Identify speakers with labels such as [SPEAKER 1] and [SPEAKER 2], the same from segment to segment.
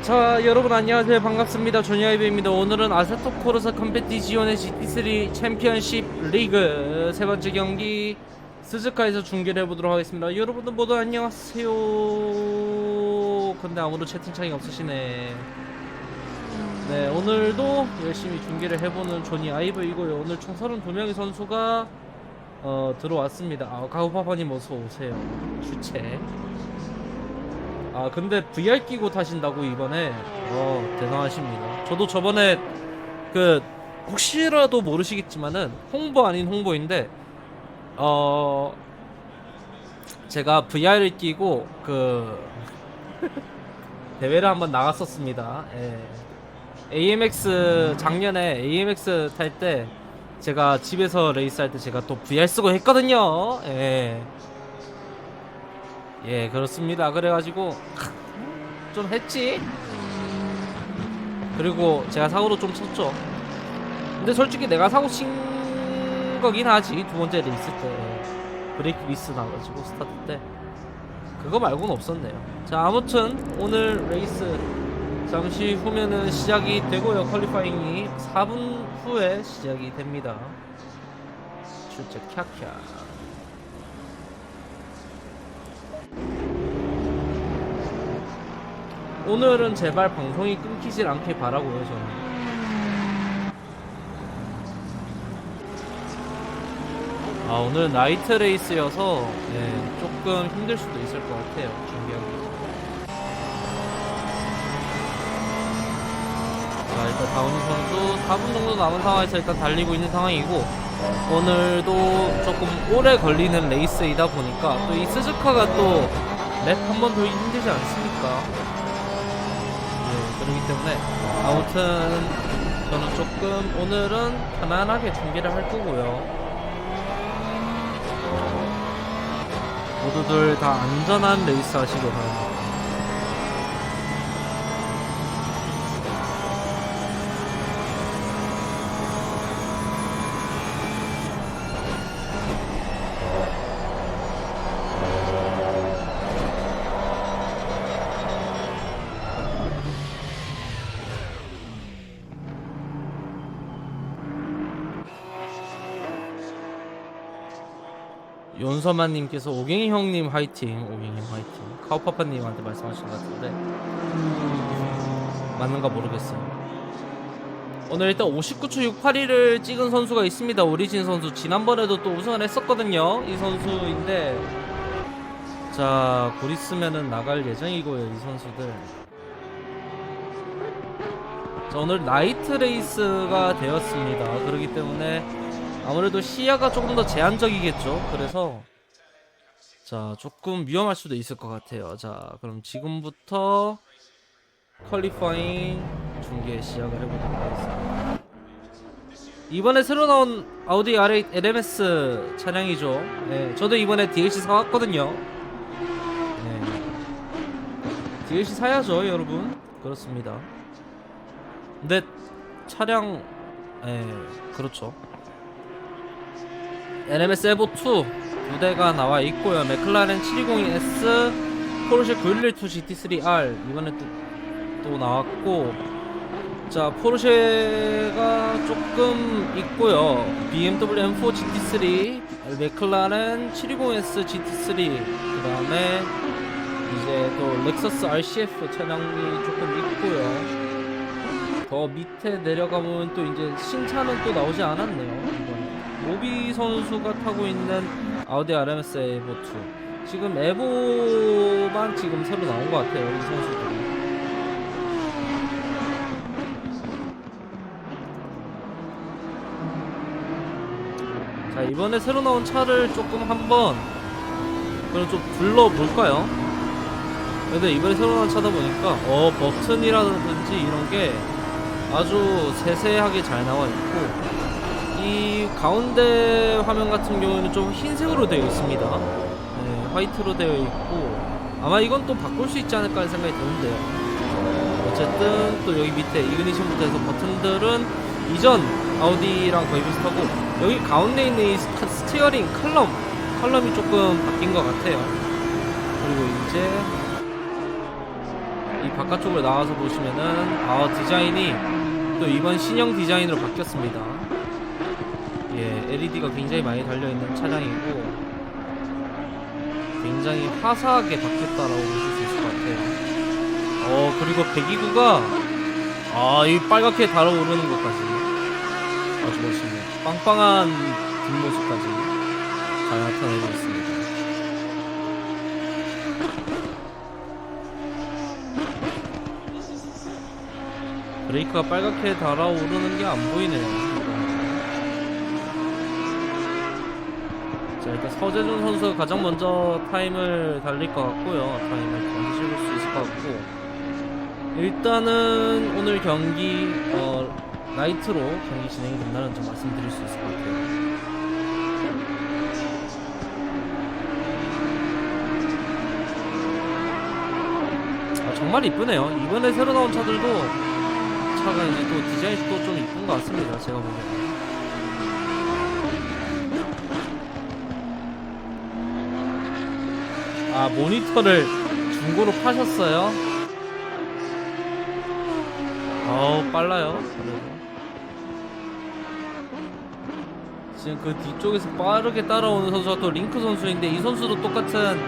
[SPEAKER 1] 자, 여러분 안녕하세요. 반갑습니다. 조니아이브입니다. 오늘은 아세토 코르사 컴페티지온의 GT3 챔피언십 리그 세 번째 경기 스즈카에서 중계를 해보도록 하겠습니다. 여러분들 모두 안녕하세요. 근데 아무도 채팅창이 없으시네. 네, 오늘도 열심히 중계를 해보는 조니아이브이고요. 오늘 총 32명의 선수가 들어왔습니다. 가우파파님 어서오세요. 주체. 근데 VR 끼고 타신다고 이번에 대단하십니다. 저도 저번에 혹시라도 모르시겠지만은 홍보 아닌 홍보인데 제가 VR을 끼고 대회를 한번 나갔었습니다. 예. AMX 작년에 AMX 탈 때 제가 집에서 레이스할 때 제가 또 VR 쓰고 했거든요. 예, 그렇습니다. 그래가지고 좀 했지. 그리고 제가 사고도 좀 쳤죠. 근데 솔직히 내가 사고 친 거긴 하지. 두 번째 레이스 때 브레이크 미스 나가지고 스타트 때 그거 말고는 없었네요. 자, 아무튼 오늘 레이스 잠시 후면은 시작이 되고요. 퀄리파잉이 4분 후에 시작이 됩니다. 출제 캬캬. 오늘은 제발 방송이 끊기질 않길 바라고요. 저는 오늘 나이트 레이스여서 조금 힘들 수도 있을 것 같아요. 준비하기. 자, 일단 다운이 선수 4분 정도 남은 상황에서 일단 달리고 있는 상황이고, 오늘도 조금 오래 걸리는 레이스이다 보니까 또 이 스즈카가 또 랩 한 번 더 힘들지 않습니까? 그렇기 때문에 아무튼 저는 조금 오늘은 편안하게 중계를 할 거고요. 모두들 다 안전한 레이스 하시길 바랍니다. 윤서만님께서 오갱이 형님 화이팅, 오갱이 형 화이팅. 카우파파님한테 말씀하신 것 같은데 맞는가 모르겠어요. 오늘 일단 59초 682를 찍은 선수가 있습니다. 오리진 선수. 지난번에도 또 우승을 했었거든요. 이 선수인데, 자, 곧 있으면은 나갈 예정이고요. 이 선수들. 자, 오늘 나이트 레이스가 되었습니다. 그렇기 때문에 아무래도 시야가 조금 더 제한적이겠죠. 그래서 자, 조금 위험할 수도 있을 것 같아요. 자, 그럼 지금부터 퀄리파잉 중계 시작을 해보도록 하겠습니다. 이번에 새로 나온 아우디 R8 LMS 차량이죠. 저도 이번에 DLC 사왔거든요. DLC 사야죠, 여러분. 그렇습니다. 근데 차량 그렇죠. LMS 에보2 두 대가 나와 있고요. 맥클라렌 720S, 포르쉐 911 GT3R 이번에 또 나왔고, 자, 포르쉐가 조금 있고요. BMW M4 GT3, 맥클라렌 720S GT3, 그 다음에 이제 또 렉서스 RCF 차량이 조금 있고요. 더 밑에 내려가면 또 이제 신차는 또 나오지 않았네요. 이번에 모비 선수가 타고 있는 아우디 RMS 에보2. 지금 에보만 지금 새로 나온 것 같아요. 이 선수들이. 자, 이번에 새로 나온 차를 조금 한번 그럼 좀 불러볼까요? 근데 이번에 새로 나온 차다 보니까 버튼이라든지 이런게 아주 세세하게 잘 나와 있고, 이 가운데 화면 같은 경우에는 좀 흰색으로 되어 있습니다. 화이트로 되어 있고, 아마 이건 또 바꿀 수 있지 않을까 하는 생각이 드는데요. 어쨌든 또 여기 밑에 이그니션부터 해서 버튼들은 이전 아우디랑 거의 비슷하고, 여기 가운데 있는 이 스티어링 컬럼이 조금 바뀐 것 같아요. 그리고 이제 이 바깥쪽으로 나와서 보시면은 디자인이 또 이번 신형 디자인으로 바뀌었습니다. 예, LED가 굉장히 많이 달려있는 차량이고 굉장히 화사하게 바뀌었다라고 보실 수 있을 것 같아요. 그리고 배기구가 이 빨갛게 달아오르는 것까지 아주 멋있네요. 빵빵한 뒷모습까지 잘 나타내고 있습니다. 브레이크가 빨갛게 달아오르는 게 안 보이네요. 자, 일단 서재준 선수가 가장 먼저 타임을 달릴 것 같고요. 타임을 던지실 수 있을 것 같고, 일단은 오늘 경기 나이트로 경기 진행이 된다는 점 말씀드릴 수 있을 것 같아요. 정말 이쁘네요. 이번에 새로 나온 차들도 차가 이제 또 디자인이 또 좀 이쁜 것 같습니다. 제가 보기에는. 모니터를 중고로 파셨어요? 빨라요. 지금 그 뒤쪽에서 빠르게 따라오는 선수가 또 링크 선수인데, 이 선수도 똑같은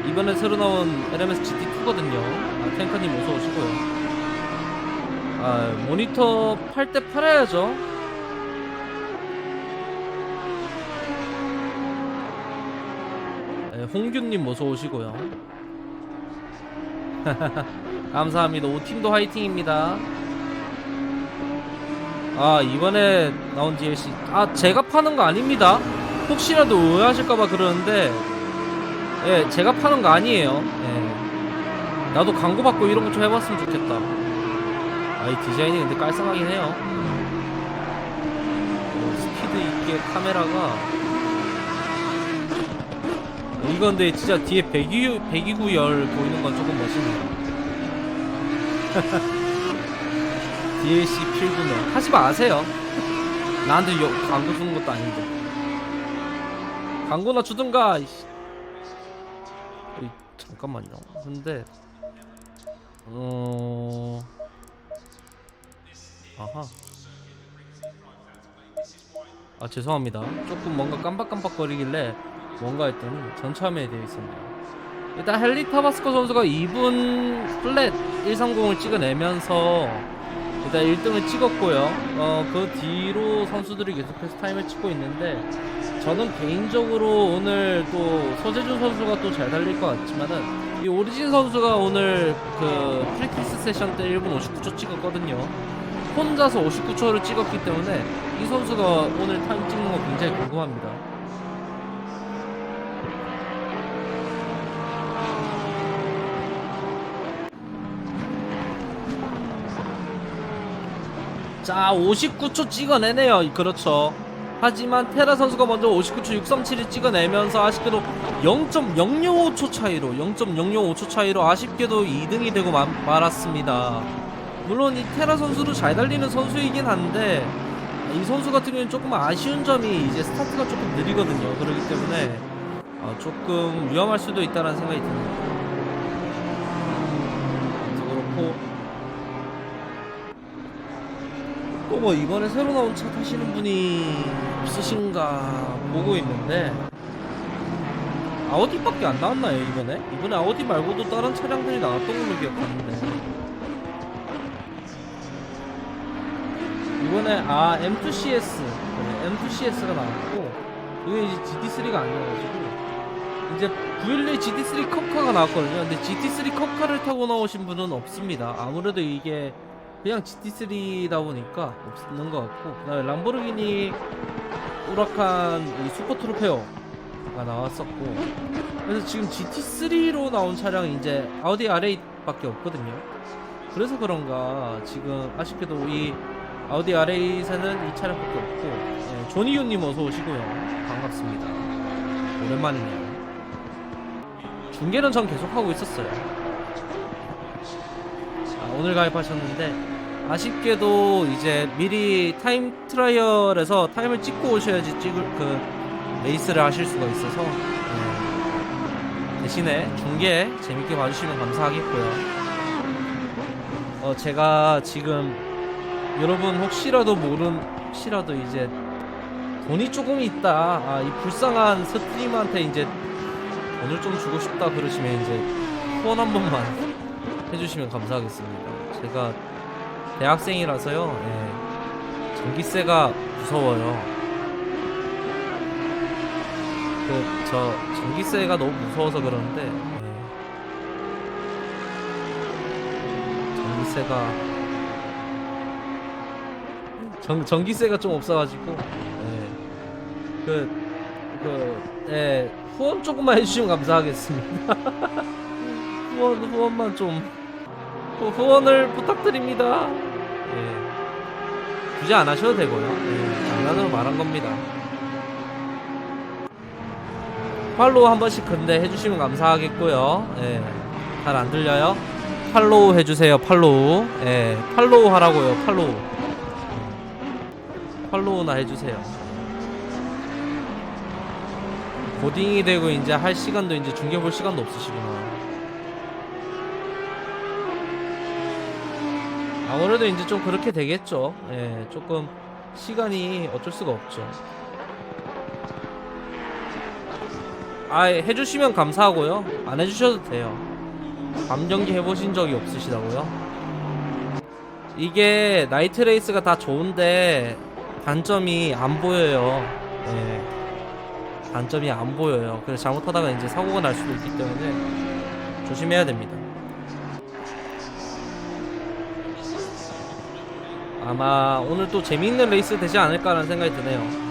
[SPEAKER 1] 이번에 새로 나온 LMS GT2거든요. 탱커님 어서 오시고요. 모니터 팔 때 팔아야죠. 홍규님 어서 오시고요. 감사합니다. 오팀도 화이팅입니다. 이번에 나온 DLC 제가 파는 거 아닙니다. 혹시라도 오해하실까봐 그러는데, 예, 제가 파는 거 아니에요. 예. 나도 광고 받고 이런 거 좀 해봤으면 좋겠다. 이 디자인이 근데 깔끔하긴 해요. 스피드 있게 카메라가 이건 근데 진짜 뒤에 배기구 열 보이는 건 조금 멋있네요. DLC 필구면 하지 마세요. 나한테 광고 주는 것도 아닌데. 광고나 주든가. 잠깐만요. 근데 죄송합니다. 조금 뭔가 깜빡깜빡거리길래 뭔가 했더니 전참에 되어 있었네요. 일단 헨리 타바스코 선수가 2분 플랫 130을 찍어내면서 일단 1등을 찍었고요. 그 뒤로 선수들이 계속해서 타임을 찍고 있는데, 저는 개인적으로 오늘 또 서재준 선수가 또 잘 달릴 것 같지만은, 이 오리진 선수가 오늘 그 프랙티스 세션 때 1분 59초 찍었거든요. 혼자서 59초를 찍었기 때문에 이 선수가 오늘 타임 찍는 거 굉장히 궁금합니다. 자, 59초 찍어내네요. 그렇죠. 하지만 테라 선수가 먼저 59초 637을 찍어내면서 아쉽게도 0.005초 차이로 0.005초 차이로 아쉽게도 2등이 되고 말았습니다. 물론 이 테라 선수도 잘 달리는 선수이긴 한데, 이 선수 같은 경우는 조금 아쉬운 점이 이제 스타트가 조금 느리거든요. 그렇기 때문에 조금 위험할 수도 있다는 생각이 듭니다. 그렇고 또 뭐 이번에 새로 나온 차 타시는 분이 없으신가 보고 있는데, 아우디밖에 안 나왔나요? 이번에 아우디 말고도 다른 차량들이 나왔던 걸로 기억하는데, 이번에 M2CS M2CS가 나왔고, 이게 이제 GT3가 아니어가지고 이제 911 GT3 컵카가 나왔거든요. 근데 GT3 컵카를 타고 나오신 분은 없습니다. 아무래도 이게 그냥 GT3다 보니까 없는 것 같고, 그 다음에 람보르기니 우라칸 이 슈퍼 트로페오가 나왔었고, 그래서 지금 GT3로 나온 차량이 이제 아우디 R8 밖에 없거든요. 그래서 그런가 지금 아쉽게도 이 아우디 R8에는 이 차량밖에 없고. 예, 조니유님 어서 오시고요. 반갑습니다. 오랜만이네요. 중계는 전 계속하고 있었어요. 오늘 가입하셨는데, 아쉽게도 이제 미리 타임 트라이얼에서 타임을 찍고 오셔야지 레이스를 하실 수가 있어서, 대신에 중계 재밌게 봐주시면 감사하겠고요. 제가 지금 여러분 혹시라도 이제 돈이 조금 있다, 이 불쌍한 스트리머한테 이제 돈을 좀 주고 싶다 그러시면 이제 후원 한 번만 해주시면 감사하겠습니다. 제가 대학생이라서요, 전기세가 무서워요. 저 전기세가 너무 무서워서 그러는데, 전기세가 좀 없어가지고, 후원 조금만 해주시면 감사하겠습니다. 후원만 좀, 후원을 부탁드립니다. 굳이 안 하셔도 되고요. 장난으로 말한 겁니다. 팔로우 한 번씩 근데 해주시면 감사하겠고요. 잘 안 들려요? 팔로우 해주세요. 팔로우. 팔로우 하라고요. 팔로우나 해주세요. 고딩이 되고 이제 할 시간도 이제 중계 볼 시간도 없으시구나. 아무래도 이제 좀 그렇게 되겠죠. 조금 시간이 어쩔 수가 없죠. 해주시면 감사하고요. 안 해주셔도 돼요. 밤경기 해보신 적이 없으시다고요? 이게 나이트 레이스가 다 좋은데 단점이 안 보여요. 단점이 안 보여요. 그래서 잘못하다가 이제 사고가 날 수도 있기 때문에 조심해야 됩니다. 아마 오늘 또 재미있는 레이스 되지 않을까라는 생각이 드네요.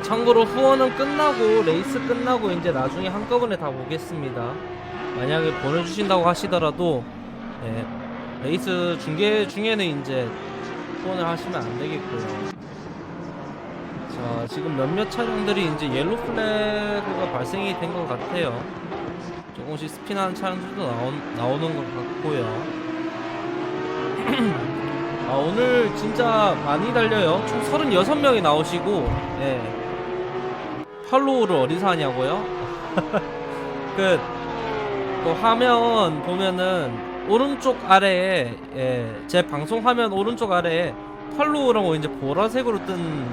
[SPEAKER 1] 참고로 후원은 끝나고, 레이스 끝나고 이제 나중에 한꺼번에 다 보겠습니다. 만약에 보내주신다고 하시더라도 레이스 중계 중에는 이제 후원을 하시면 안 되겠고요. 자, 지금 몇몇 차량들이 이제 옐로 플래그가 발생이 된 것 같아요. 조금씩 스피드하는 차량들도 나오는 것 같고요. 오늘 진짜 많이 달려요. 총 36명이 나오시고, 팔로우를 어디서 하냐고요? 그 화면 보면은 오른쪽 아래에, 제 방송 화면 오른쪽 아래에 팔로우라고 이제 보라색으로 뜬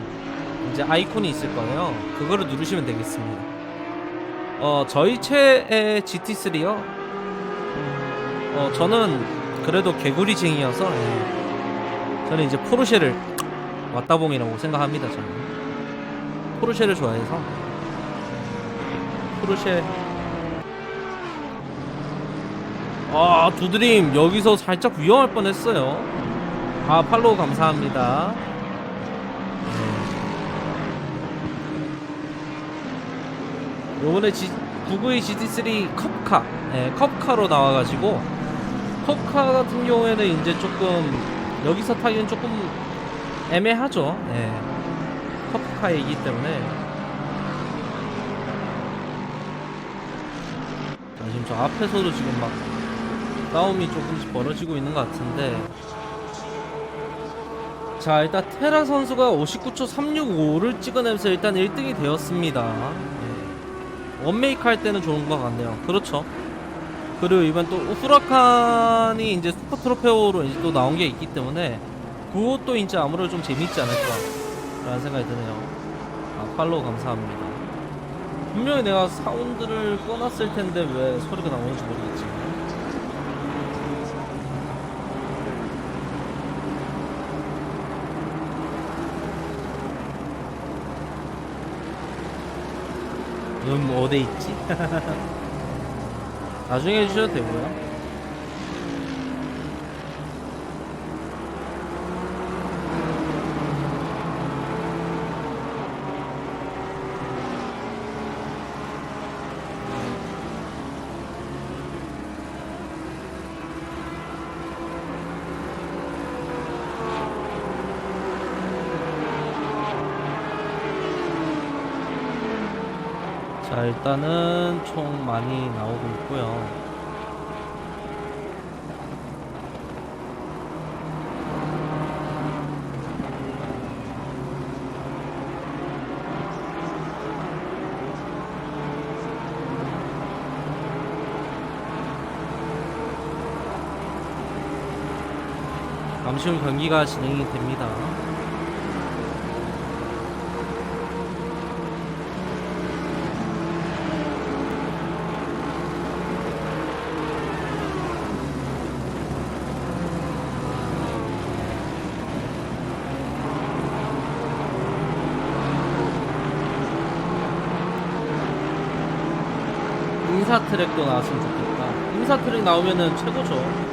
[SPEAKER 1] 이제 아이콘이 있을 거예요. 그거를 누르시면 되겠습니다. 저희 최애 GT3요? 저는 그래도 개구리쟁이여서, 저는 이제 포르쉐를 왔다봉이라고 생각합니다. 저는 포르쉐를 좋아해서. 포르쉐. 두드림 여기서 살짝 위험할 뻔했어요. 팔로우 감사합니다. 요번에 구구이 GT3 컵카, 컵카로 나와가지고, 컵카 같은 경우에는 이제 조금 여기서 타기는 조금 애매하죠. 컵카이기 때문에. 지금 저 앞에서도 지금 막 싸움이 조금씩 벌어지고 있는 것 같은데, 자, 일단 테라 선수가 59초 365를 찍어내면서 일단 1등이 되었습니다. 원메이크 할 때는 좋은 것 같네요. 그렇죠. 그리고 이번 또 후라칸이 이제 슈퍼 트로페오로 이제 또 나온 게 있기 때문에 그것도 이제 아무래도 좀 재밌지 않을까라는 생각이 드네요. 팔로우 감사합니다. 분명히 내가 사운드를 꺼놨을 텐데 왜 소리가 나오는지 모르겠지. 어디 있지? 나중에 해주셔도 되고요. 자, 일단은 총 많이 나오고 있고요. 잠시 후 경기가 진행이 됩니다. 인사 트랙도 나왔으면 좋겠다. 인사 트랙 나오면은 최고죠.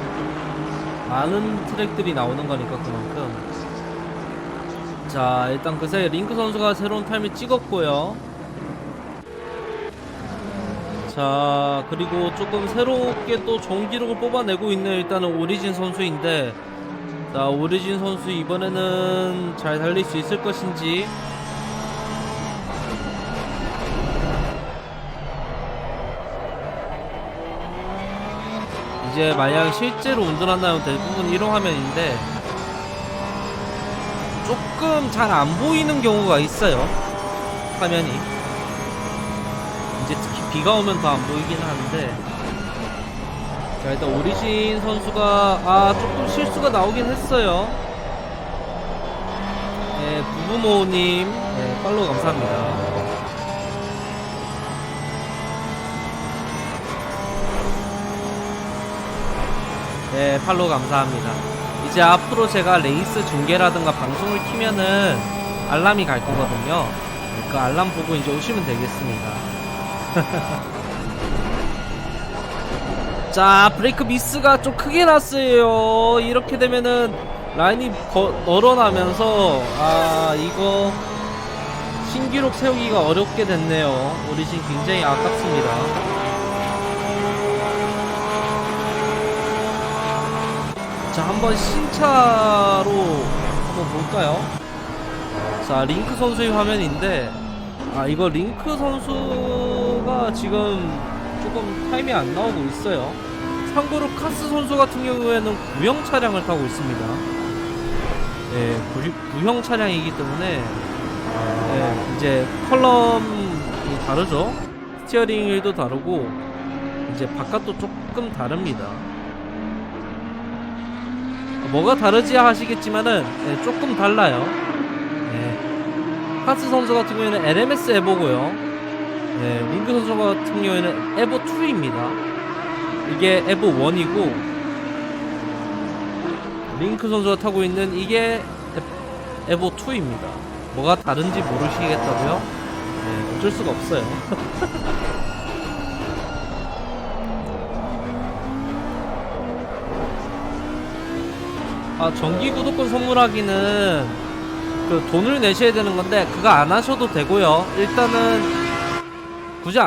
[SPEAKER 1] 많은 트랙들이 나오는 거니까 그만큼. 자, 일단 그 사이에 링크 선수가 새로운 타임을 찍었고요. 자, 그리고 조금 새롭게 또 좋은 기록을 뽑아내고 있는 일단은 오리진 선수인데, 자, 오리진 선수 이번에는 잘 달릴 수 있을 것인지. 이제 만약 실제로 운전한다면 대부분 이런 화면인데 조금 잘 안 보이는 경우가 있어요. 화면이 이제 특히 비가 오면 더 안 보이긴 하는데, 자, 일단 오리진 선수가 조금 실수가 나오긴 했어요. 네, 부부모님, 네, 팔로우 감사합니다. 네, 팔로우 감사합니다. 이제 앞으로 제가 레이스 중계라든가 방송을 키면은 알람이 갈 거거든요. 그 알람 보고 이제 오시면 되겠습니다. 자, 브레이크 미스가 좀 크게 났어요. 이렇게 되면은 라인이 늘어나면서 이거 신기록 세우기가 어렵게 됐네요. 오리진 굉장히 아깝습니다. 자, 한번 신차로 한번 볼까요? 자, 링크 선수의 화면인데, 이거 링크 선수가 지금 조금 타임이 안 나오고 있어요. 참고로 카스 선수 같은 경우에는 구형 차량을 타고 있습니다. 네, 구형 차량이기 때문에 네, 이제 컬럼이 다르죠. 스티어링 휠도 다르고 이제 바깥도 조금 다릅니다. 뭐가 다르지 하시겠지만은 네, 조금 달라요. 네. 카스 선수 같은 경우에는 LMS 에보고요. 네, 링크 선수 같은 경우에는 에보 2입니다. 이게 에보 1이고, 링크 선수가 타고 있는 이게 에보 2입니다. 뭐가 다른지 모르시겠다고요? 네, 어쩔 수가 없어요. 정기 구독권 선물하기는 그 돈을 내셔야 되는 건데 그거 안 하셔도 되고요. 일단은 굳이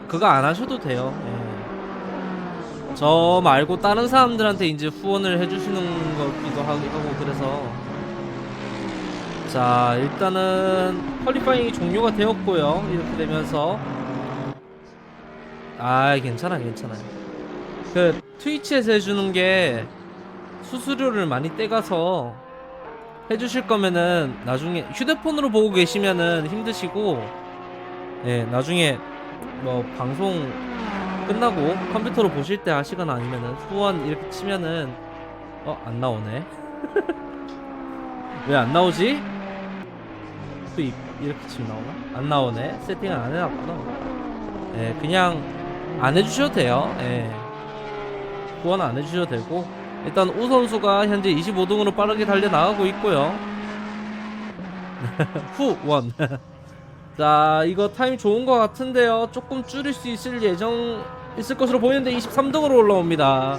[SPEAKER 1] 그거 안 하셔도 돼요. 예. 저 말고 다른 사람들한테 이제 후원을 해주시는 거기도 하고 그래서. 자, 일단은 퀄리파잉이 종료가 되었고요. 이렇게 되면서 괜찮아요. 그 트위치에서 해주는 게 수수료를 많이 떼가서 해주실 거면은 나중에 휴대폰으로 보고 계시면은 힘드시고, 예, 나중에 뭐 방송 끝나고 컴퓨터로 보실 때 하시거나 아니면은 후원 이렇게 치면은 안 나오네. 왜 안 나오지? 또 이렇게 치면 나오나? 안 나오네. 세팅을 안 해놨구나. 예, 그냥 안 해주셔도 돼요. 예, 후원 안 해주셔도 되고. 일단 우 선수가 현재 25등으로 빠르게 달려나가고 있고요. 후원. 자, 이거 타임 좋은 것 같은데요. 조금 줄일 수 있을 것으로 보이는데 23등으로 올라옵니다.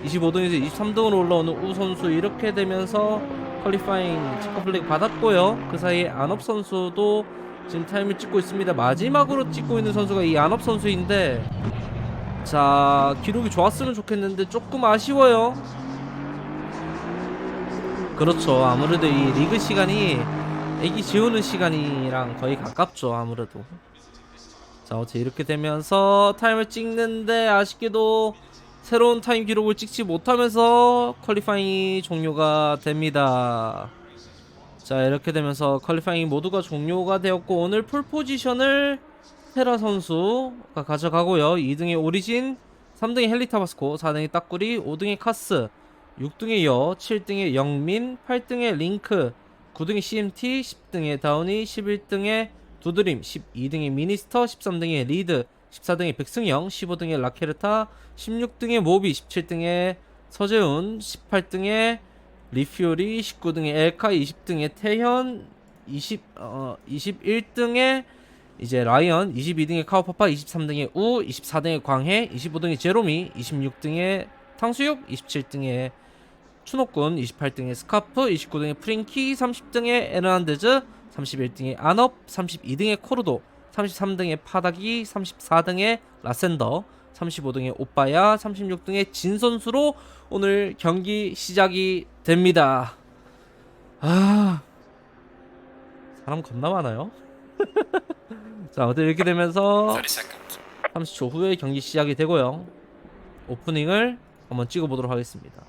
[SPEAKER 1] 25등에서 23등으로 올라오는 우 선수. 이렇게 되면서 퀄리파잉 체커 플래그 받았고요. 그 사이에 안업 선수도 지금 타임을 찍고 있습니다. 마지막으로 찍고 있는 선수가 이 안업 선수인데, 자, 기록이 좋았으면 좋겠는데 조금 아쉬워요. 그렇죠. 아무래도 이 리그 시간이 애기 재우는 시간이랑 거의 가깝죠. 아무래도. 자, 어째 이렇게 되면서 타임을 찍는데 아쉽게도 새로운 타임 기록을 찍지 못하면서 퀄리파잉이 종료가 됩니다. 자, 이렇게 되면서 퀄리파잉 모두가 종료가 되었고, 오늘 폴 포지션을 테라 선수가 가져가고요. 2등에 오리진, 3등에 헬리타바스코, 4등에 따꾸리, 5등에 카스, 6등에 여, 7등에 영민, 8등에 링크, 9등에 CMT, 10등에 다운이, 11등에 두드림, 12등에 미니스터, 13등에 리드, 14등에 백승영, 15등에 라케르타, 16등에 모비, 17등에 서재훈, 18등에 리퓨리, 19등에 엘카, 20등에 태현, 21등에 이제 라이언, 22등에 카우파파, 23등에 우, 24등에 광해, 25등에 제로미, 26등에 탕수육, 27등에 추노꾼, 28등에 스카프, 29등에 프링키, 30등에 에르난데즈, 31등에 안업, 32등에 코르도, 33등에 파다기, 34등에 라센더, 35등에 오빠야, 36등에 진선수로 오늘 경기 시작이 됩니다. 사람 겁나 많아요. 자, 어때 이렇게 되면서 30초 후에 경기 시작이 되고요. 오프닝을 한번 찍어보도록 하겠습니다.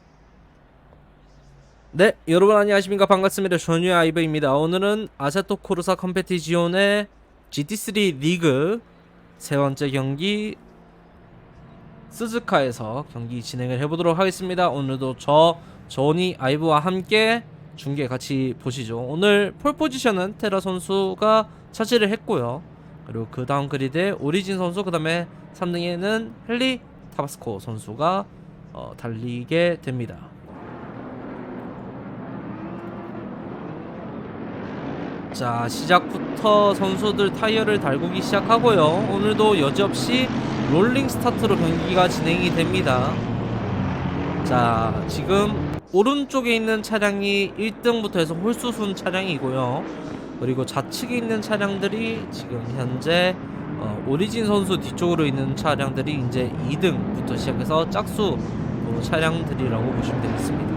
[SPEAKER 1] 네, 여러분 안녕하십니까. 반갑습니다. 쇼뉴 아이브입니다. 오늘은 아세토 코르사 컴페티지온의 GT3 리그 세 번째 경기 스즈카에서 경기 진행을 해보도록 하겠습니다. 오늘도 저 조니 아이브와 함께 중계 같이 보시죠. 오늘 폴 포지션은 테라 선수가 차지를 했고요. 그리고 그 다음 그리드에 오리진 선수, 그 다음에 3등에는 헨리 타바스코 선수가 달리게 됩니다. 자, 시작부터 선수들 타이어를 달구기 시작하고요. 오늘도 여지없이 롤링 스타트로 경기가 진행이 됩니다. 자, 지금 오른쪽에 있는 차량이 1등부터 해서 홀수순 차량이고요. 그리고 좌측에 있는 차량들이 지금 현재 오리진 선수 뒤쪽으로 있는 차량들이 이제 2등부터 시작해서 짝수 차량들이라고 보시면 되겠습니다.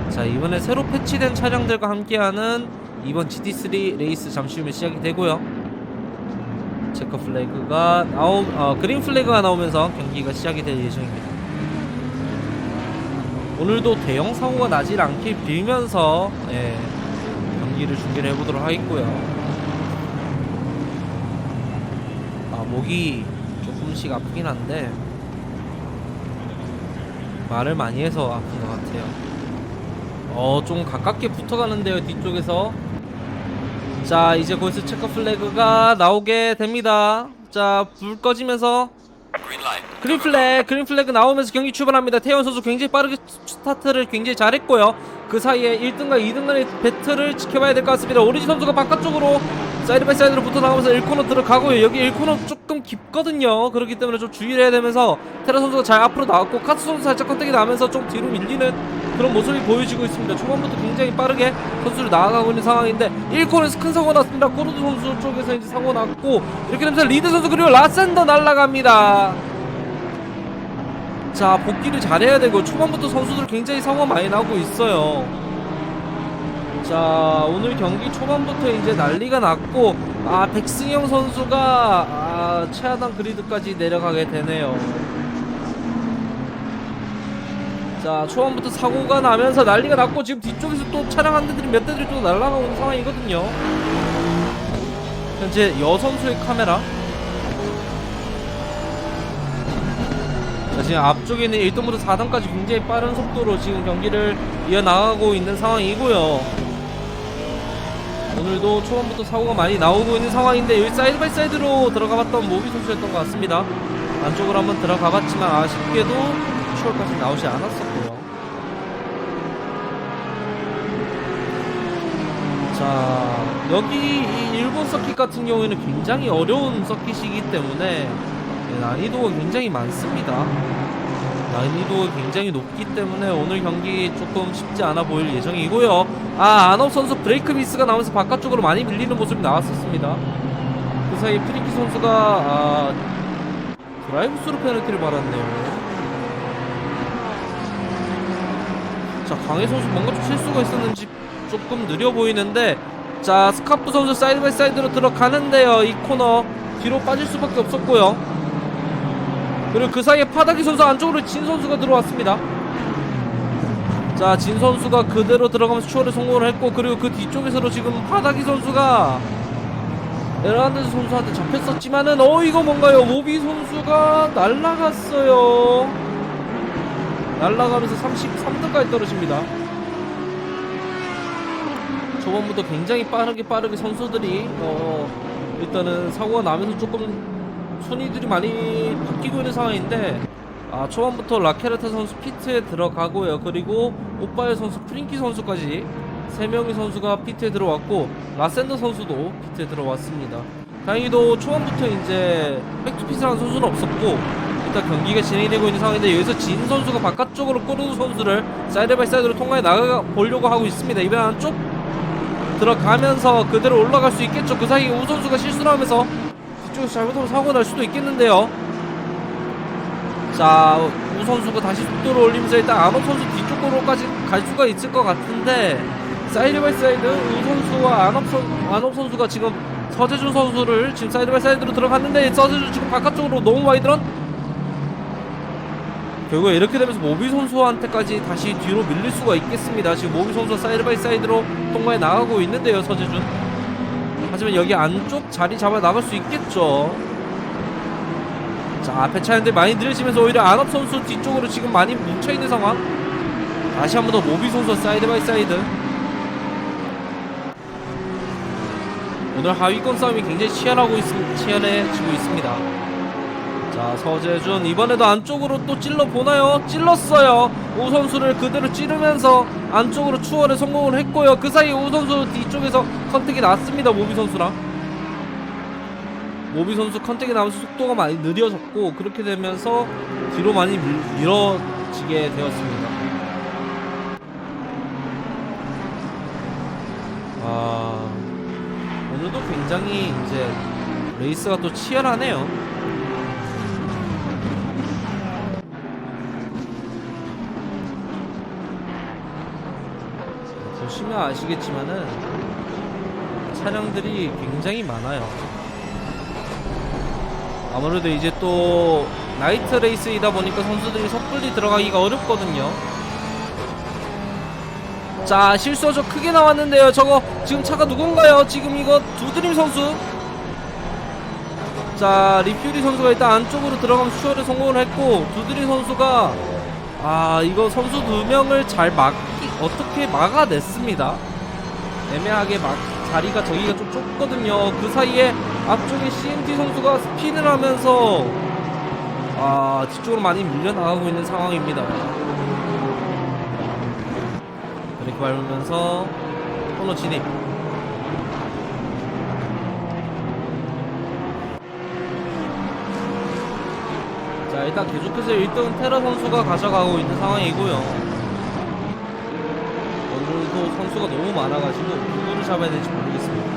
[SPEAKER 1] 자, 이번에 새로 패치된 차량들과 함께하는 이번 GT3 레이스 잠시 후면 시작이 되고요. 체커 플래그가 그린 플래그가 나오면서 경기가 시작이 될 예정입니다. 오늘도 대형 사고가 나질 않길 빌면서 경기를 중계를 해보도록 하겠고요. 목이 조금씩 아프긴 한데 말을 많이 해서 아픈 것 같아요. 좀 가깝게 붙어가는데요, 뒤쪽에서. 자, 이제 거기서 체커 플래그가 나오게 됩니다. 자, 불 꺼지면서 그린 플래그 나오면서 경기 출발합니다. 태현 선수 굉장히 빠르게 스타트를 굉장히 잘했고요. 그 사이에 1등과 2등 간의 배틀을 지켜봐야 될 것 같습니다. 오리진 선수가 바깥쪽으로 사이드 바이 사이드로 붙어 나가면서 1코너 들어가고요. 여기 1코너 조금 깊거든요. 그렇기 때문에 좀 주의를 해야 되면서 테라 선수가 잘 앞으로 나왔고 카츠 선수 살짝 컨택이 나면서 좀 뒤로 밀리는 그런 모습이 보여지고 있습니다. 초반부터 굉장히 빠르게 선수를 나아가고 있는 상황인데 1코너에서 큰 사고가 났습니다. 코르도 선수 쪽에서 이제 사고 났고, 이렇게 되면서 리드 선수 그리고 라센더 날아갑니다. 자, 복귀를 잘해야 되고 초반부터 선수들 굉장히 사고가 많이 나고 있어요. 자, 오늘 경기 초반부터 이제 난리가 났고, 백승영 선수가 최하단 그리드까지 내려가게 되네요. 자, 초반부터 사고가 나면서 난리가 났고, 지금 뒤쪽에서 또 차량 한 대들이 몇 대들이 또 날아가고 있는 상황이거든요. 현재 여 선수의 카메라. 자, 지금 앞쪽에 있는 1등부터 4등까지 굉장히 빠른 속도로 지금 경기를 이어나가고 있는 상황이고요. 오늘도 초반부터 사고가 많이 나오고 있는 상황인데, 여기 사이드 바이 사이드로 들어가봤던 모비 선수였던 것 같습니다. 안쪽으로 한번 들어가봤지만 아쉽게도 추월까지 나오지 않았었고요. 자, 여기 이 일본 서킷 같은 경우에는 굉장히 어려운 서킷이기 때문에 난이도가 굉장히 많습니다. 난이도가 굉장히 높기 때문에 오늘 경기 조금 쉽지 않아 보일 예정이고요. 안업 선수 브레이크 미스가 나오면서 바깥쪽으로 많이 밀리는 모습이 나왔었습니다. 그 사이에 프링키 선수가 드라이브 스루 페널티를 받았네요. 자, 광해 선수 뭔가 좀 실수가 있었는지 조금 느려 보이는데, 자, 스카프 선수 사이드 바이 사이드로 들어가는데요. 이 코너 뒤로 빠질 수밖에 없었고요. 그리고 그 사이에 파다기 선수 안쪽으로 진 선수가 들어왔습니다. 자, 진 선수가 그대로 들어가면서 추월에 성공을 했고, 그리고 그 뒤쪽에서도 지금 파다기 선수가 에르난데즈 선수한테 잡혔었지만은 이거 뭔가요? 모비 선수가 날라갔어요. 날아가면서 33등까지 떨어집니다. 초반부터 굉장히 빠르게 선수들이 일단은 사고가 나면서 조금 순위들이 많이 바뀌고 있는 상황인데, 초반부터 라케르타 선수 피트에 들어가고요. 그리고 오빠의 선수 프링키 선수까지 3명의 선수가 피트에 들어왔고, 라센더 선수도 피트에 들어왔습니다. 다행히도 초반부터 이제 백투핏이라는 선수는 없었고, 일단 경기가 진행이 되고 있는 상황인데, 여기서 진 선수가 바깥쪽으로 꼬르는 선수를 사이드 바이 사이드로 통과해 나가 보려고 하고 있습니다. 이번 안쪽 들어가면서 그대로 올라갈 수 있겠죠. 그 사이에 우 선수가 실수를 하면서 뒤쪽에서 잘못하면 사고가 날 수도 있겠는데요. 자, 우 선수가 다시 속도를 올리면서 일단 안업 선수 뒤쪽으로까지 갈 수가 있을 것 같은데, 사이드 바이 사이드 우 선수와 안업 선수가 지금 서재준 선수를 지금 사이드 바이 사이드로 들어갔는데, 서재준 지금 바깥쪽으로 너무 많이 들어. 결국 이렇게 되면서 모비 선수한테까지 다시 뒤로 밀릴 수가 있겠습니다. 지금 모비 선수가 사이드 바이 사이드로 통과해 나가고 있는데요, 서재준. 하지만 여기 안쪽 자리 잡아 나갈 수 있겠죠. 자, 앞에 차량들 많이 느려지면서 오히려 안업 선수 뒤쪽으로 지금 많이 뭉쳐있는 상황. 다시 한 번 더 모비 선수가 사이드 바이 사이드. 오늘 하위권 싸움이 굉장히 치열해지고 있습니다. 자, 서재준 이번에도 안쪽으로 또 찔러보나요? 찔렀어요. 우 선수를 그대로 찌르면서 안쪽으로 추월에 성공을 했고요. 그 사이에 우 선수 뒤쪽에서 컨택이 났습니다. 모비 선수랑 모비 선수 컨택이 나면서 속도가 많이 느려졌고, 그렇게 되면서 뒤로 많이 밀어지게 되었습니다. 오늘도 굉장히 이제 레이스가 또 치열하네요. 보시면 아시겠지만은 차량들이 굉장히 많아요. 아무래도 이제 또 나이트 레이스이다 보니까 선수들이 섣불리 들어가기가 어렵거든요. 자, 실수가 좀 크게 나왔는데요. 저거 지금 차가 누군가요? 지금 이거 두드림 선수. 자, 리퓨리 선수가 일단 안쪽으로 들어가면서 추월에 성공을 했고, 두드림 선수가 이거 선수 2명을 어떻게 막아냈습니다. 애매하게 자리가 저기가 좀 좁거든요. 그 사이에 앞쪽에 CMT 선수가 스핀을 하면서 뒤쪽으로 많이 밀려나가고 있는 상황입니다. 브레이크 밟으면서 코너 진입. 자, 일단 계속해서 1등은 테러 선수가 가져가고 있는 상황이고요. 오늘도 선수가 너무 많아가지고 누구를 잡아야 될지 모르겠습니다.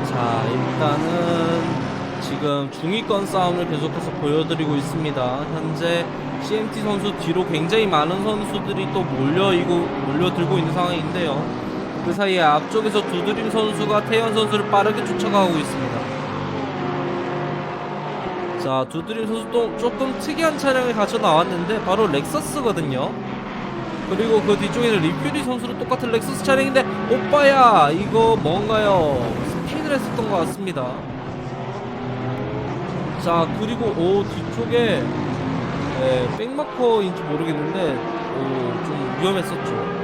[SPEAKER 1] 자, 일단은 지금 중위권 싸움을 계속해서 보여드리고 있습니다. 현재 CMT 선수 뒤로 굉장히 많은 선수들이 또 몰려들고 있는 상황인데요. 그 사이에 앞쪽에서 두드림 선수가 태연 선수를 빠르게 쫓아가고 있습니다. 자, 두드림 선수도 조금 특이한 차량을 가져 나왔는데 바로 렉서스거든요. 그리고 그 뒤쪽에는 리퓨리 선수로 똑같은 렉서스 차량인데, 오빠야 이거 뭔가요? 스핀을 했었던 것 같습니다. 자, 그리고 뒤쪽에 백마커인지 모르겠는데 좀 위험했었죠.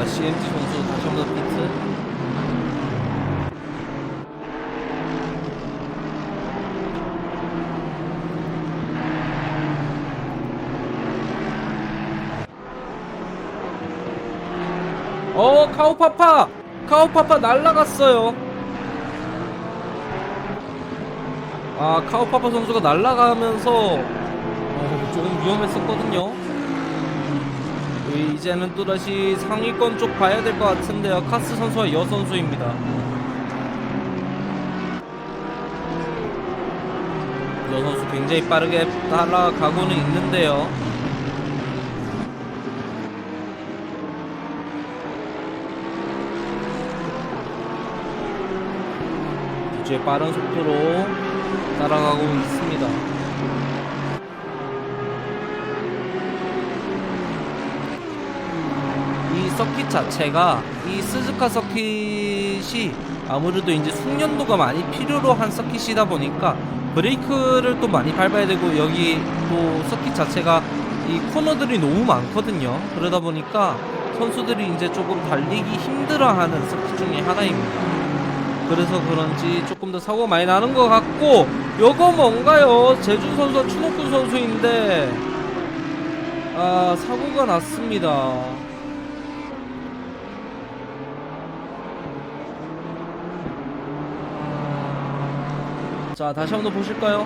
[SPEAKER 1] CMT 선수 다시 한번 피트. 카우파파 날라갔어요. 카우파파 선수가 날라가면서 조금 위험했었거든요. 이제는 또다시 상위권 쪽 봐야 될 것 같은데요. 카스 선수와 여 선수입니다. 여 선수 굉장히 빠르게 따라가고는 있는데요. 뒤에 빠른 속도로 따라가고 있습니다. 서킷 자체가 이 스즈카 서킷이 아무래도 이제 숙련도가 많이 필요로 한 서킷이다 보니까 브레이크를 또 많이 밟아야 되고, 여기 또 서킷 자체가 이 코너들이 너무 많거든요. 그러다 보니까 선수들이 이제 조금 달리기 힘들어하는 서킷 중에 하나입니다. 그래서 그런지 조금 더 사고가 많이 나는 것 같고, 요거 뭔가요? 재준 선수와 추노쿤 선수인데 사고가 났습니다. 자, 다시 한번 보실까요?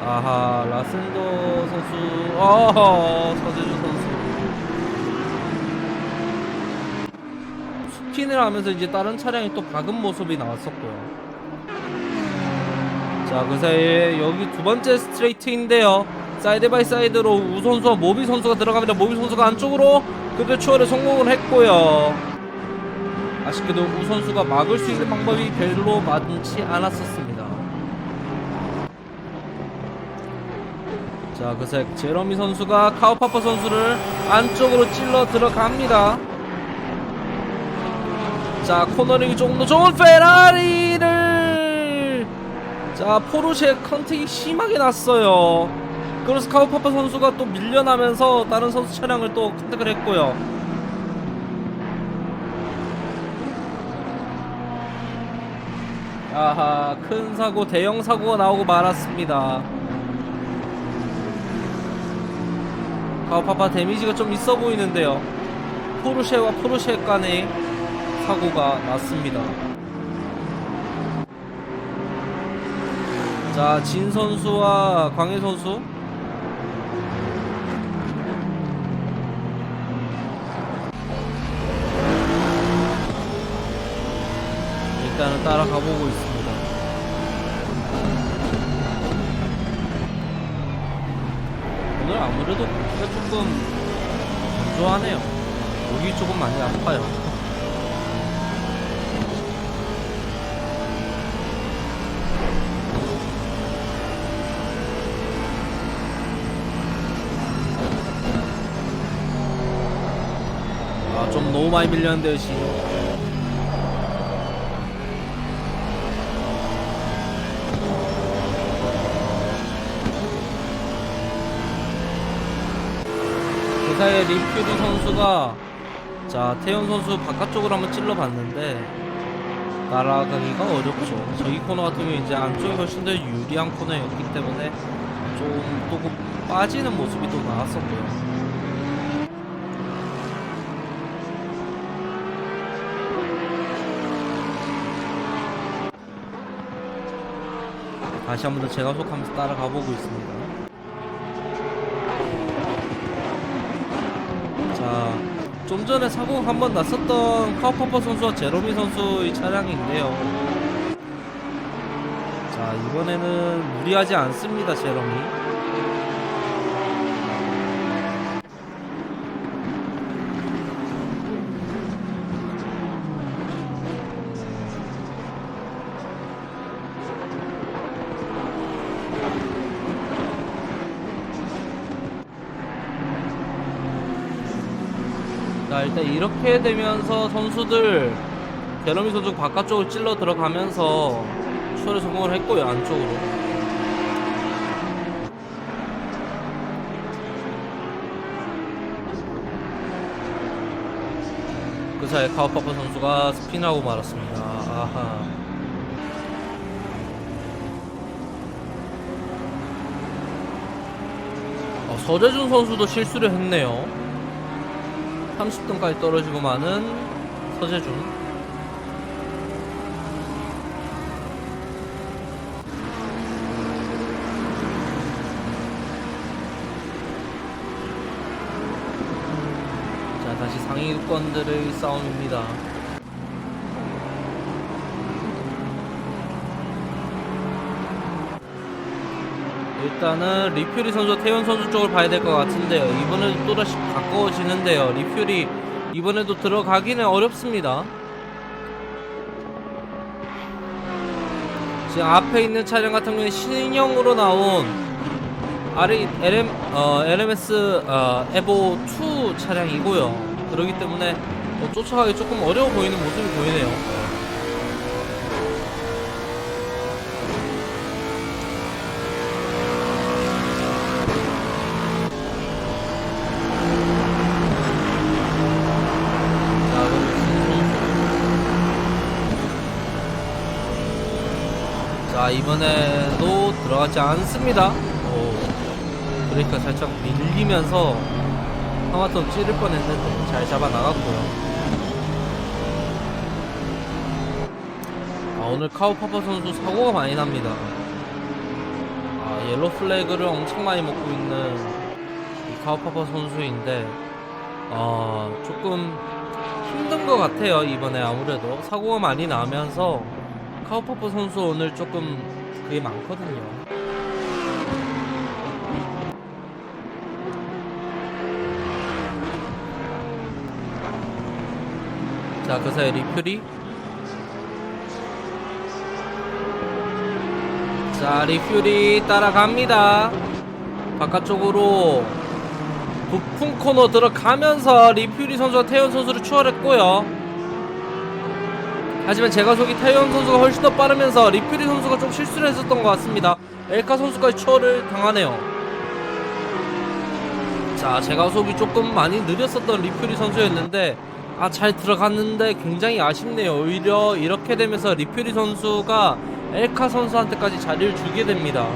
[SPEAKER 1] 아하, 라센더 선수, 서재준 선수 스핀을 하면서 이제 다른 차량이 또 박은 모습이 나왔었고요. 자, 그 사이에 여기 두 번째 스트레이트인데요. 사이드 바이 사이드로 우 선수와 모비 선수가 들어갑니다. 모비 선수가 안쪽으로 그대 추월에 성공을 했고요. 아쉽게도 우 선수가 막을 수 있는 방법이 별로 많지 않았었습니다. 자, 그 사이 제러미 선수가 카우파파 선수를 안쪽으로 찔러 들어갑니다. 자, 코너링이 조금 더 좋은 페라리를, 자, 포르쉐 컨택이 심하게 났어요. 그래서 카우파파 선수가 또 밀려나면서 다른 선수 차량을 또 컨택을 했고요. 아하, 큰 사고, 대형 사고가 나오고 말았습니다. 카우파파 데미지가 좀 있어 보이는데요. 포르쉐와 포르쉐 간의 사고가 났습니다. 자, 진 선수와 광해 선수, 일단은 따라가 보고 있습니다. 오늘 아무래도 공기가 조금 건조하네요. 목이 조금 많이 아파요. 좀 너무 많이 밀렸는데요, 지금. 그 사이에 림퓨리 선수가, 자, 태연 선수 바깥쪽으로 한번 찔러봤는데 날아가기가 어렵죠. 저기 코너 같은 경우 이제 안쪽이 훨씬 더 유리한 코너였기 때문에 좀 또 빠지는 모습이 또 나왔었고요. 다시 한번 더 제가속하면서 따라가 보고 있습니다. 자, 좀 전에 사고가 한번 났었던 카우파파 선수와 제로미 선수의 차량인데요. 자, 이번에는 무리하지 않습니다, 제로미. 자, 일단 이렇게 되면서 선수들, 제러미 선수 바깥쪽으로 찔러 들어가면서 추월에 성공을 했고요, 안쪽으로. 그 사이에 카우파파 선수가 스핀하고 말았습니다. 아하. 서재준 선수도 실수를 했네요. 30등까지 떨어지고 마는 서재준. 자, 다시 상위권들의 싸움입니다. 일단은 리퓨리 선수, 태연 선수 쪽을 봐야 될 것 같은데요. 이번에도 또다시 가까워지는데요. 리퓨리 이번에도 들어가기는 어렵습니다. 지금 앞에 있는 차량 같은 경우에 신형으로 나온 LMS 에보 2 차량이고요. 그러기 때문에 쫓아가기 조금 어려워 보이는 모습이 보이네요. 자, 이번에도 들어가지 않습니다. 브레이크가 살짝 밀리면서 하마터면 찌를 뻔했는데 잘 잡아 나갔고요. 오늘 카우파파 선수 사고가 많이 납니다. 옐로 플래그를 엄청 많이 먹고 있는 이 카우파파 선수인데 조금 힘든 것 같아요. 이번에 아무래도 사고가 많이 나면서 카우파파 선수 오늘 조금 그게 많거든요. 자, 그 사이 리퓨리. 자, 리퓨리 따라갑니다. 바깥쪽으로 부품 코너 들어가면서 리퓨리 선수가 태연 선수를 추월했고요. 하지만 제가속이 태연 선수가 훨씬 더 빠르면서 리퓨리 선수가 좀 실수를 했었던 것 같습니다. 엘카 선수까지 추월을 당하네요. 자, 제가속이 조금 많이 느렸었던 리퓨리 선수였는데 잘 들어갔는데 굉장히 아쉽네요. 오히려 이렇게 되면서 리퓨리 선수가 엘카 선수한테까지 자리를 주게 됩니다.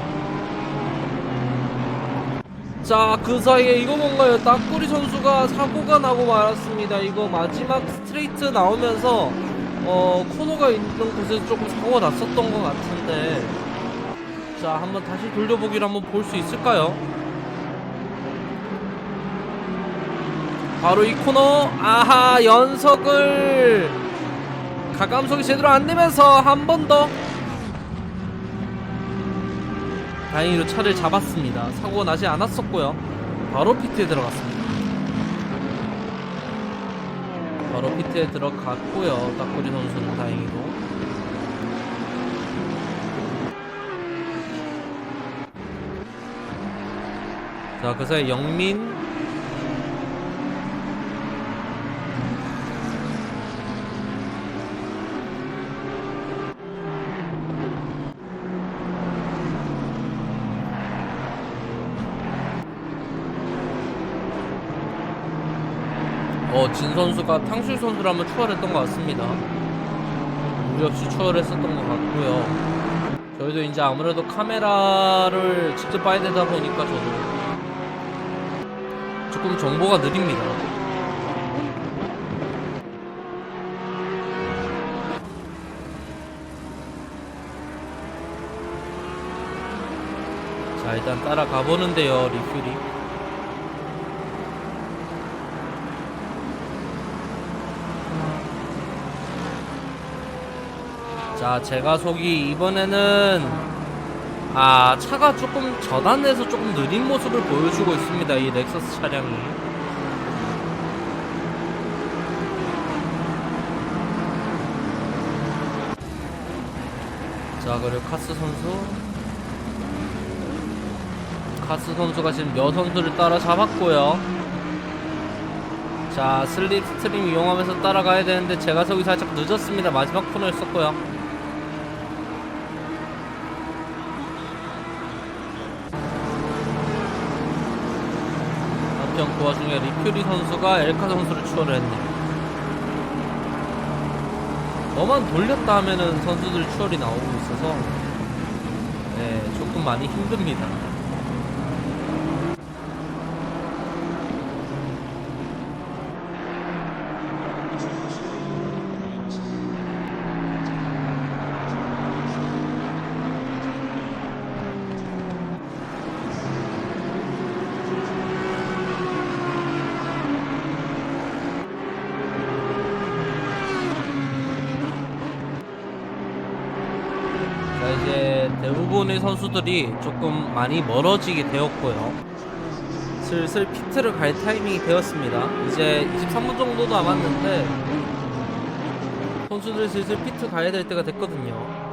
[SPEAKER 1] 자, 그 사이에 이거 뭔가요? 딱꼬리 선수가 사고가 나고 말았습니다. 이거 마지막 스트레이트 나오면서 코너가 있는 곳에서 조금 사고가 났었던 것 같은데, 자, 한번 다시 돌려보기를 한번 볼 수 있을까요? 바로 이 코너. 아하, 연석을 가감속이 제대로 안 되면서 한 번 더 다행히도 차를 잡았습니다. 사고가 나지 않았었고요. 바로 피트에 들어갔습니다. 바로 피트에 들어갔고요. 딱꼬리 선수는 다행히도. 자, 그 사이 영민. 진 선수가 탕수육 선수를 한번 추월했던 것 같습니다. 무리 없이 추월했었던 것 같고요. 저희도 이제 아무래도 카메라를 직접 봐야 되다 보니까 저도 조금 정보가 느립니다. 자, 일단 따라가 보는데요, 리퓨리. 자, 제가속이 이번에는 차가 조금 저단에서 조금 느린 모습을 보여주고 있습니다. 이 렉서스 차량이. 자, 그리고 카스 선수가 지금 여 선수를 따라잡았고요. 자, 슬립 스트림 이용하면서 따라가야 되는데 제가속이 살짝 늦었습니다. 마지막 코너였었고요. 그 와중에 리퓨리 선수가 엘카 선수를 추월을 했네요. 너만 돌렸다 하면은 선수들 추월이 나오고 있어서 조금 많이 힘듭니다. 이제 대부분의 선수들이 조금 많이 멀어지게 되었고요. 슬슬 피트를 갈 타이밍이 되었습니다. 이제 23분 정도 남았는데 선수들이 슬슬 피트 가야 될 때가 됐거든요.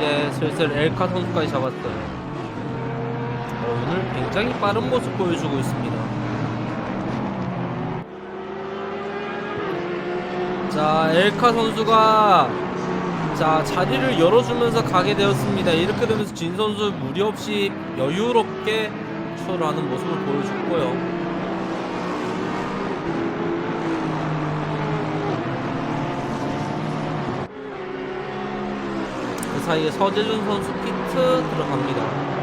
[SPEAKER 1] 이제 슬슬 엘카 선수까지 잡았어요. 오늘 굉장히 빠른 모습 보여주고 있습니다. 자, 엘카 선수가 자, 자리를 열어주면서 가게 되었습니다. 이렇게 되면서 진 선수 무리 없이 여유롭게 추월을 하는 모습을 보여줬고요. 그 사이에 서재준 선수 피트 들어갑니다.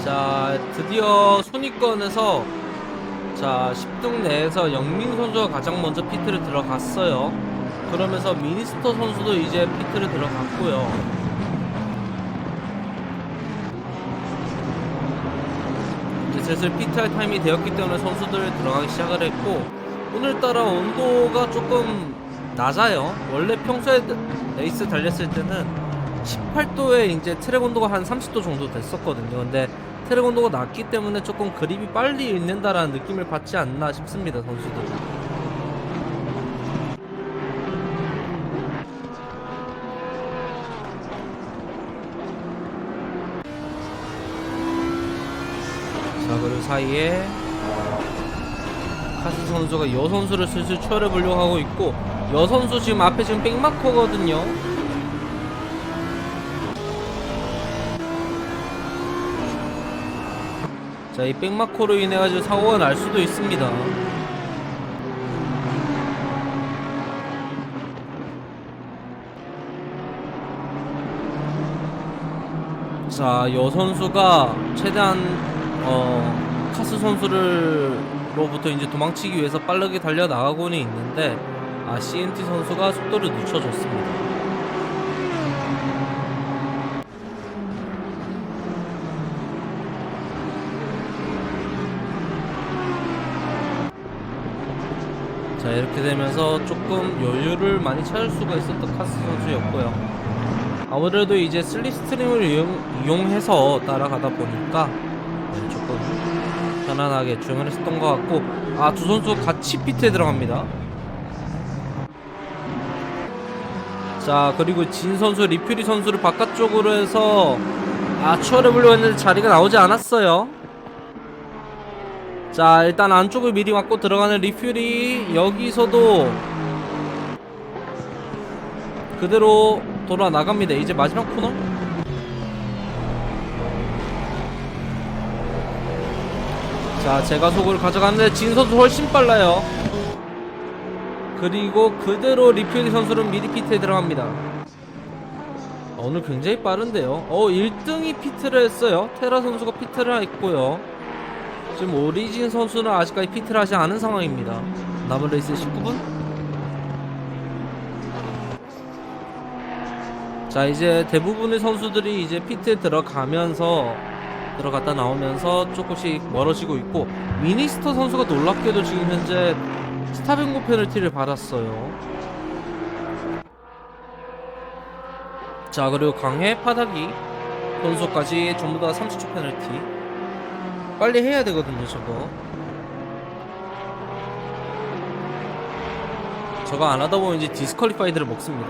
[SPEAKER 1] 자, 드디어 순위권에서 자 10등 내에서 영민 선수가 가장 먼저 피트를 들어갔어요. 그러면서 미니스터 선수도 이제 피트를 들어갔고요. 이제 슬슬 피트할 타임이 되었기 때문에 선수들 들어가기 시작을 했고, 오늘따라 온도가 조금 낮아요. 원래 평소에 레이스 달렸을 때는 18도에 이제 트랙 온도가 한 30도 정도 됐었거든요. 근데 트랙 온도가 낮기 때문에 조금 그립이 빨리 잃는다라는 느낌을 받지 않나 싶습니다, 선수들. 자, 그리고 사이에 카스 선수가 여 선수를 슬슬 추월해 보려고 하고 있고, 여 선수 지금 앞에 지금 백마커거든요. 자, 이 백마커로 인해 가지고 사고가 날 수도 있습니다. 자, 여 선수가 최대한 카스 선수로부터 이제 도망치기 위해서 빠르게 달려 나가고는 있는데, CNT 선수가 속도를 늦춰줬습니다. 자, 이렇게 되면서 조금 여유를 많이 찾을 수가 있었던 카스 선수였고요. 아무래도 이제 슬립스트림을 이용해서 따라가다 보니까 조금 편안하게 주행을 했었던 것 같고, 두 선수 같이 피트에 들어갑니다. 자, 그리고 진 선수 리퓨리 선수를 바깥쪽으로 해서 추월해 보려고 했는데 자리가 나오지 않았어요. 자, 일단 안쪽을 미리 맞고 들어가는 리퓨리, 여기서도 그대로 돌아 나갑니다. 이제 마지막 코너. 자, 제가 속을 가져갔는데 진 선수 훨씬 빨라요. 그리고 그대로 리퓨리 선수는 미리 피트에 들어갑니다. 오늘 굉장히 빠른데요. 1등이 피트를 했어요. 테라 선수가 피트를 했고요. 지금 오리진 선수는 아직까지 피트를 하지 않은 상황입니다. 남은 레이스 19분. 자, 이제 대부분의 선수들이 이제 피트에 들어갔다 나오면서 조금씩 멀어지고 있고, 미니스터 선수가 놀랍게도 지금 현재 스타뱅고 페널티를 받았어요. 자, 그리고 강해 파다기 선수까지 전부 다 30초 페널티. 빨리 해야 되거든요, 저거 안 하다 보면 이제 디스퀄리파이드를 먹습니다.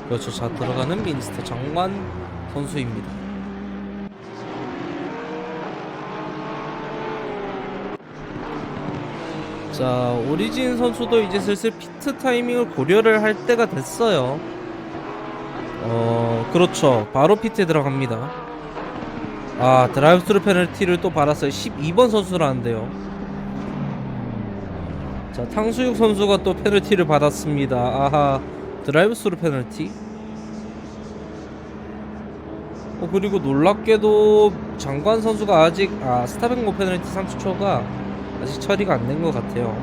[SPEAKER 1] 그렇죠. 자, 들어가는 미니스터 정관 선수입니다. 자, 오리진 선수도 이제 슬슬 피트 타이밍을 고려를 할 때가 됐어요. 그렇죠. 바로 피트에 들어갑니다. 드라이브 스루 페널티를 또 받았어요. 12번 선수라는데요. 자, 탕수육 선수가 또 페널티를 받았습니다. 드라이브 스루 페널티. 그리고 놀랍게도 장관 선수가 아직 스타뱅고 페널티 30초가 아직 처리가 안 된 것 같아요.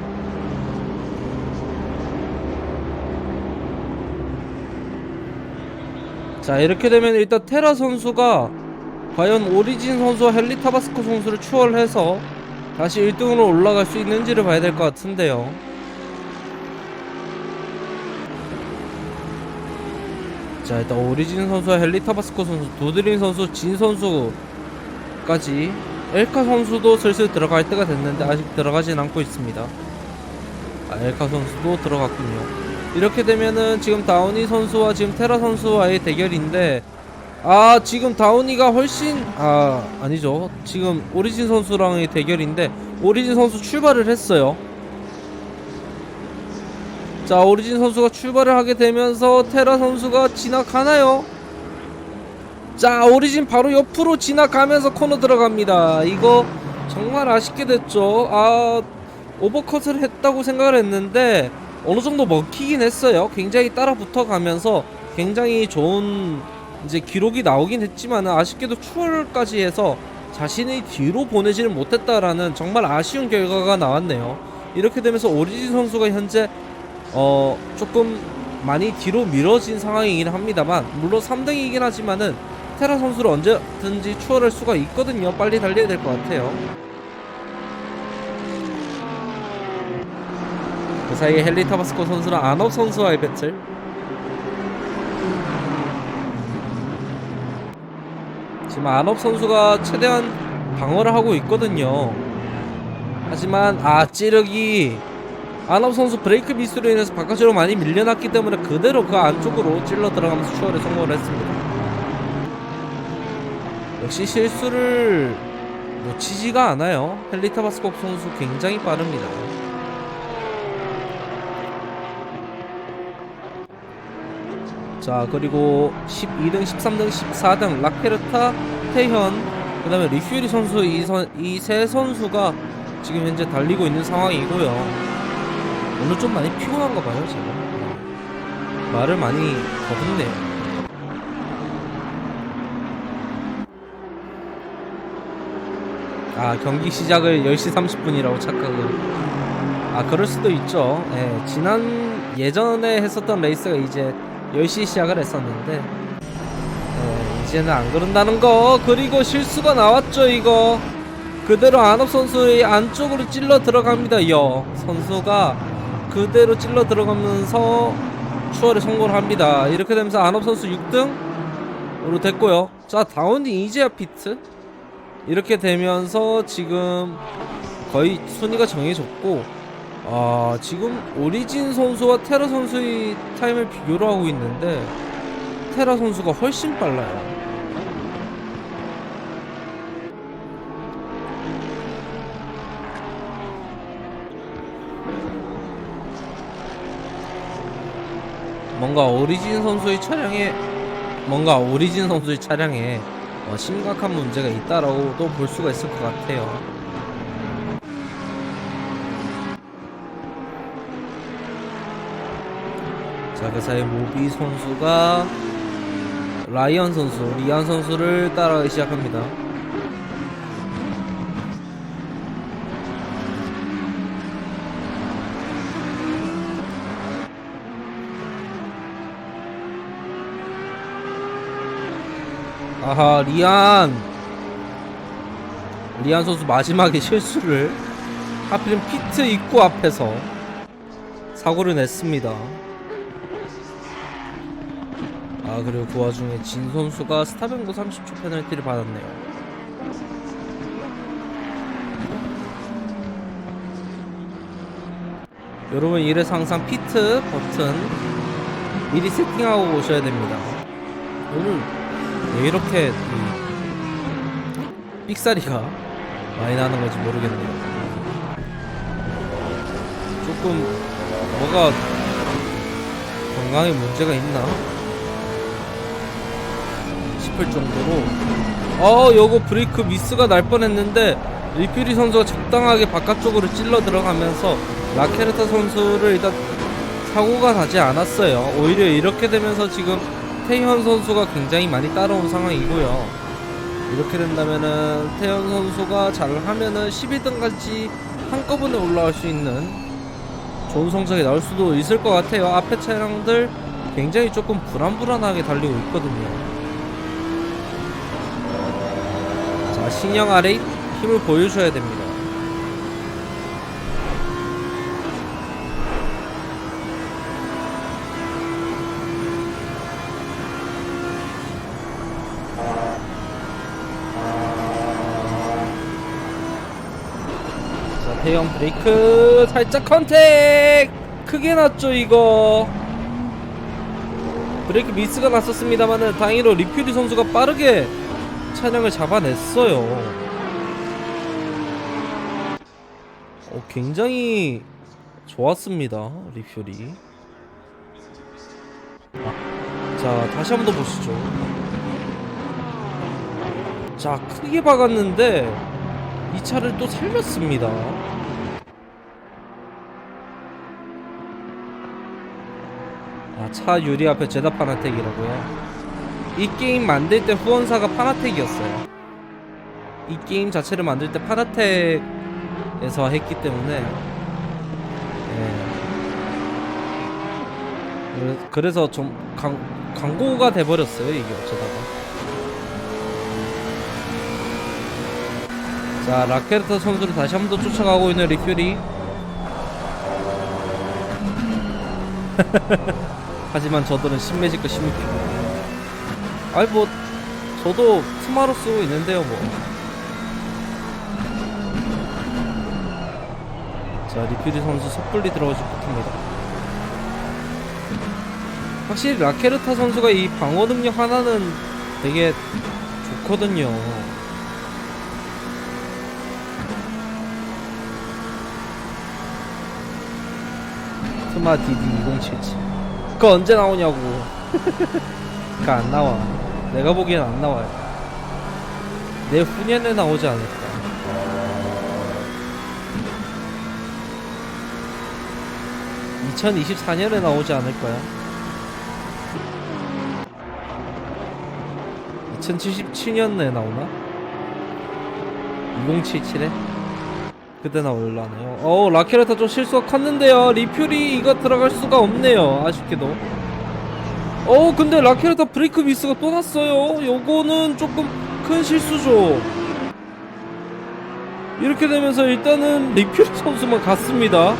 [SPEAKER 1] 자, 이렇게 되면 일단 테라 선수가 과연 오리진 선수와 헨리 타바스코 선수를 추월해서 다시 1등으로 올라갈 수 있는지를 봐야 될 것 같은데요. 자, 일단 오리진 선수와 헨리 타바스코 선수, 도드림 선수, 진 선수까지, 엘카 선수도 슬슬 들어갈 때가 됐는데 아직 들어가진 않고 있습니다. 엘카 선수도 들어갔군요. 이렇게 되면은 지금 다우니 선수와 지금 테라 선수와의 대결인데, 지금 다우니가 훨씬, 아니죠. 지금 오리진 선수랑의 대결인데 오리진 선수 출발을 했어요. 자, 오리진 선수가 출발을 하게 되면서 테라 선수가 지나가나요? 자, 오리진 바로 옆으로 지나가면서 코너 들어갑니다. 이거 정말 아쉽게 됐죠. 오버컷을 했다고 생각을 했는데 어느정도 먹히긴 했어요. 굉장히 따라 붙어가면서 굉장히 좋은 이제 기록이 나오긴 했지만 아쉽게도 추월까지 해서 자신의 뒤로 보내지를 못했다라는 정말 아쉬운 결과가 나왔네요. 이렇게 되면서 오리진 선수가 현재 조금 많이 뒤로 미뤄진 상황이긴 합니다만, 물론 3등이긴 하지만은 테라 선수를 언제든지 추월할 수가 있거든요. 빨리 달려야 될 것 같아요. 그 사이에 헨리 타바스코 선수랑 안업 선수와의 배틀. 지금 안업 선수가 최대한 방어를 하고 있거든요. 하지만 찌르기, 안업 선수 브레이크 미스로 인해서 바깥으로 많이 밀려났기 때문에 그대로 그 안쪽으로 찔러 들어가면서 추월에 성공을 했습니다. 역시 실수를 놓치지가 않아요. 헨리 타바스코 선수 굉장히 빠릅니다. 자, 그리고 12등, 13등, 14등 라케르타, 태현, 그 다음에 리퓨리 선수, 이 세 선수가 지금 현재 달리고 있는 상황이고요. 오늘 좀 많이 피곤한가 봐요, 제가. 말을 많이 거듭네요. 경기 시작을 10시 30분이라고 착각을. 그럴 수도 있죠. 예전에 했었던 레이스가 이제 10시 시작을 했었는데, 이제는 안 그런다는 거. 그리고 실수가 나왔죠. 이거 그대로 안업 선수의 안쪽으로 찔러 들어갑니다. 선수가 그대로 찔러 들어가면서 추월에 성공을 합니다. 이렇게 되면서 안업 선수 6등으로 됐고요. 자, 다운이 이제야 피트. 이렇게 되면서 지금 거의 순위가 정해졌고, 지금 오리진 선수와 테라 선수의 타임을 비교를 하고 있는데 테라 선수가 훨씬 빨라요. 뭔가 오리진 선수의 차량에 심각한 문제가 있다라고도 볼 수가 있을 것 같아요. 자, 그 사이 모비 선수가 리안 선수를 따라가기 시작합니다. 리안 선수 마지막에 실수를, 하필은 피트 입구 앞에서 사고를 냈습니다. 그리고 그 와중에 진 선수가 스타뱅고 30초 페널티를 받았네요. 여러분, 이래서 항상 피트 버튼 미리 세팅하고 오셔야 됩니다. 오늘 왜 이렇게 삑사리가 많이 나는 건지 모르겠네요. 조금 뭐가 건강에 문제가 있나 싶을 정도로 요거 브레이크 미스가 날 뻔했는데 리퓨리 선수가 적당하게 바깥쪽으로 찔러 들어가면서 라케르타 선수를 일단 사고가 나지 않았어요. 오히려 이렇게 되면서 지금 태현 선수가 굉장히 많이 따라온 상황이고요. 이렇게 된다면은 태현 선수가 잘하면은 11등까지 한꺼번에 올라갈 수 있는 좋은 성적이 나올 수도 있을 것 같아요. 앞에 차량들 굉장히 조금 불안불안하게 달리고 있거든요. 자, 신형 R8 힘을 보여줘야 됩니다. 자, 대형 브레이크 살짝 컨택 크게 났죠. 이거 브레이크 미스가 났었습니다만은 다행히도 리퓨리 선수가 빠르게 차량을 잡아냈어요. 굉장히 좋았습니다, 리퓨리. 자, 다시 한번 더 보시죠. 자, 크게 박았는데 이 차를 또 살렸습니다. 차 유리 앞에 제다 파나텍이라고요. 이 게임 만들 때 후원사가 파나텍이었어요. 이 게임 자체를 만들 때 파나텍에서 했기 때문에 그래서 좀 광고가 돼버렸어요, 이게 어쩌다가. 자, 라케르타 선수를 다시 한 번 더 쫓아가고 있는 리퓨리. 하지만 저들은 신매직과 신미픽. 아이 뭐 저도 스마로 쓰고 있는데요 뭐. 자, 리퓨리 선수 섣불리 들어오지 못합니다. 확실히 라케르타 선수가 이 방어 능력 하나는 되게 좋거든요. 스마 DD 2077 그거 언제 나오냐고. 그거 안 나와. 내가 보기엔 안 나와요. 내후년에 나오지 않을까. 2024년에 나오지 않을까요? 2077년에 나오나? 2077에? 그때 나올라네요. 라케르타 좀 실수가 컸는데요. 리퓨리 이거 들어갈 수가 없네요, 아쉽게도. 근데 라케르타 브레이크 미스가 또 났어요. 요거는 조금 큰 실수죠. 이렇게 되면서 일단은 리퓨리 선수만 갔습니다.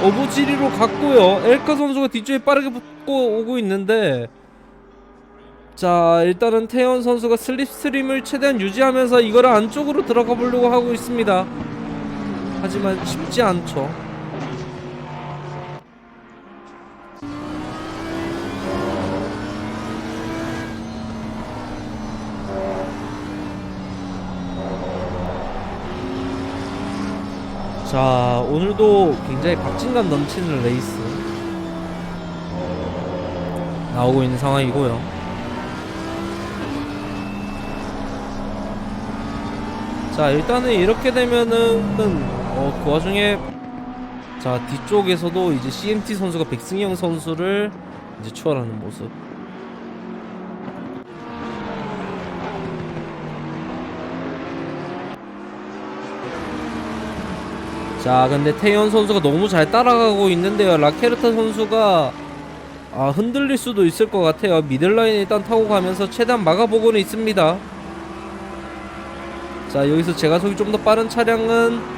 [SPEAKER 1] 어부지리로 갔고요. 엘카 선수가 뒤쪽에 빠르게 붙고 오고 있는데, 자, 일단은 태연 선수가 슬립스트림을 최대한 유지하면서 이거를 안쪽으로 들어가 보려고 하고 있습니다. 하지만 쉽지 않죠. 자, 오늘도 굉장히 박진감 넘치는 레이스 나오고 있는 상황이고요. 자, 일단은 이렇게 되면은 그 와중에 자, 뒤쪽에서도 이제 CMT 선수가 백승영 선수를 이제 추월하는 모습. 자, 근데 태연 선수가 너무 잘 따라가고 있는데요. 라케르타 선수가 흔들릴 수도 있을 것 같아요. 미들라인 일단 타고 가면서 최대한 막아보고는 있습니다. 자, 여기서 제가속이 좀 더 빠른 차량은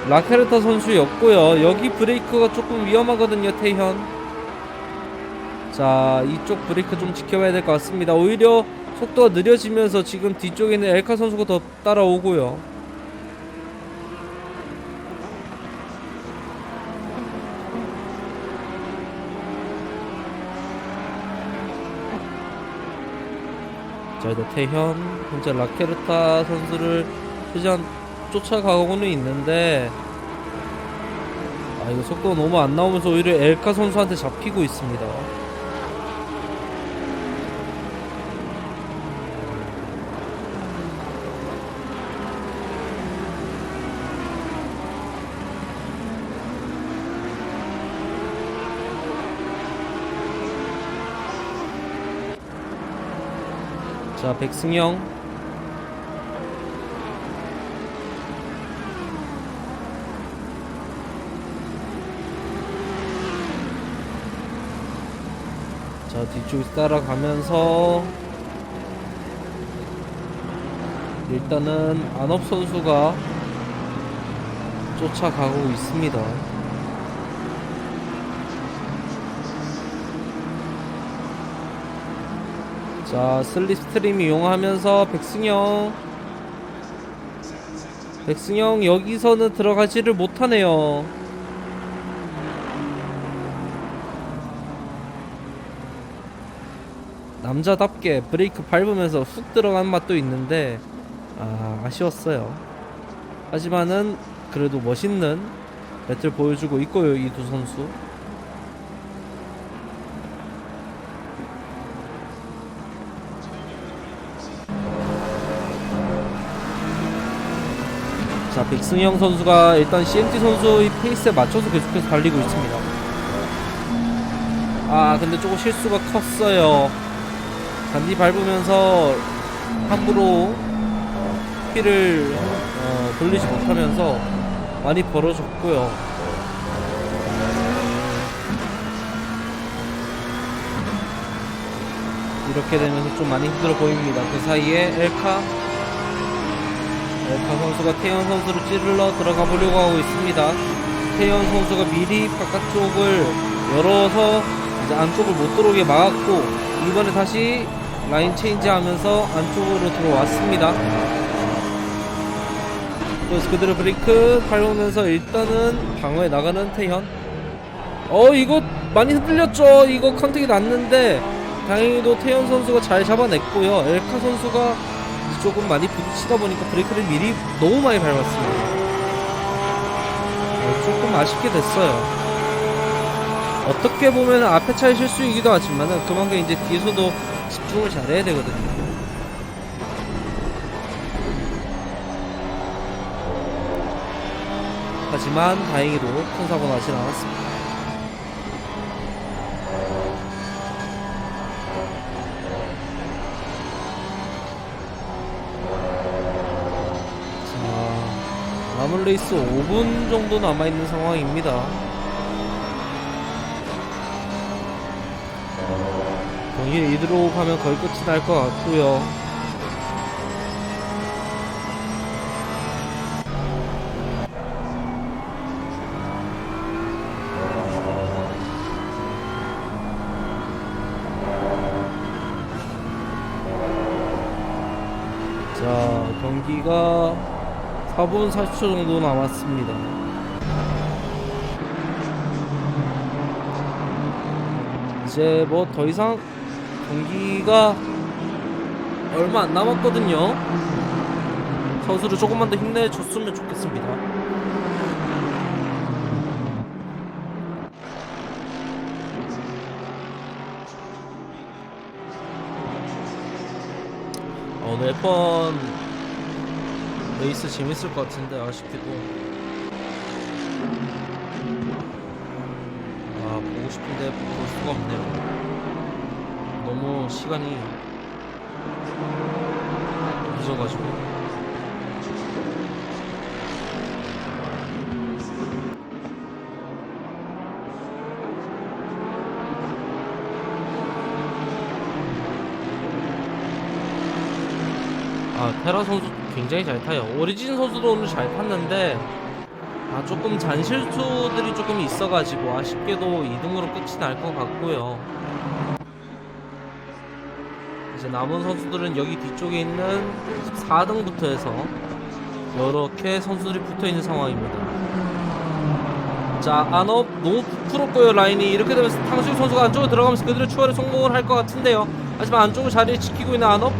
[SPEAKER 1] 라케르타 선수였고요. 여기 브레이크가 조금 위험하거든요, 태현. 자, 이쪽 브레이크 좀 지켜봐야 될 것 같습니다. 오히려 속도가 느려지면서 지금 뒤쪽에 있는 엘카 선수가 더 따라오고요. 자, 이제 태현 현재 라케르타 선수를 최대한 쫓아가고는 있는데, 이거 속도가 너무 안 나오면서 오히려 엘카 선수한테 잡히고 있습니다. 자, 백승영. 자, 뒤쪽에 따라가면서 일단은 안업 선수가 쫓아가고 있습니다. 자, 슬립스트림 이용하면서 백승영 여기서는 들어가지를 못하네요. 남자답게 브레이크 밟으면서 훅 들어간 맛도 있는데 아쉬웠어요. 하지만은 그래도 멋있는 배틀 보여주고 있고요, 이 두 선수. 자, 백승영 선수가 일단 CMT 선수의 페이스에 맞춰서 계속해서 달리고 있습니다. 근데 조금 실수가 컸어요. 잔디 밟으면서 함부로 휠을 돌리지 못하면서 많이 벌어졌고요. 이렇게 되면서 좀 많이 힘들어 보입니다. 그 사이에 엘카 선수가 태연 선수를 찌르러 들어가 보려고 하고 있습니다. 태연 선수가 미리 바깥쪽을 열어서 이제 안쪽을 못 들어오게 막았고, 이번에 다시 라인 체인지 하면서 안쪽으로 들어왔습니다. 그래서 그대로 브레이크 밟으면서 일단은 방어에 나가는 태현. 이거 많이 흔들렸죠. 이거 컨택이 났는데 다행히도 태현 선수가 잘 잡아냈고요. 엘카 선수가 조금 많이 부딪히다 보니까 브레이크를 미리 너무 많이 밟았습니다. 조금 아쉽게 됐어요. 어떻게 보면 앞에 차의 실수이기도 하지만 그만큼 이제 뒤에서도 집중을 잘해야 되거든요. 하지만 다행히도 큰 사고 나진 않았습니다. 자, 남은 레이스 5분 정도 남아있는 상황입니다. 경기 이대로 가면 거의 끝이 날 것 같고요. 자, 경기가 4분 40초 정도 남았습니다. 이제 뭐 더 이상 경기가 얼마 안 남았거든요. 선수를 조금만 더 힘내줬으면 좋겠습니다. 오늘 F1 레이스 재밌을 것 같은데 아쉽게도 보고 싶은데 볼 수가 없네요. 너무 시간이 늦어가지고. 테라 선수 굉장히 잘 타요. 오리진 선수도 오늘 잘 탔는데 조금 잔실수들이 조금 있어가지고 아쉽게도 2등으로 끝이 날 것 같고요. 이제 남은 선수들은 여기 뒤쪽에 있는 4등부터 해서 이렇게 선수들이 붙어있는 상황입니다. 자, 안업 너무 부풀었고요. 라인이 이렇게 되면서 탕수육 선수가 안쪽으로 들어가면서 그대로 추월에 성공을 할 것 같은데요. 하지만 안쪽으로 자리를 지키고 있는 안업.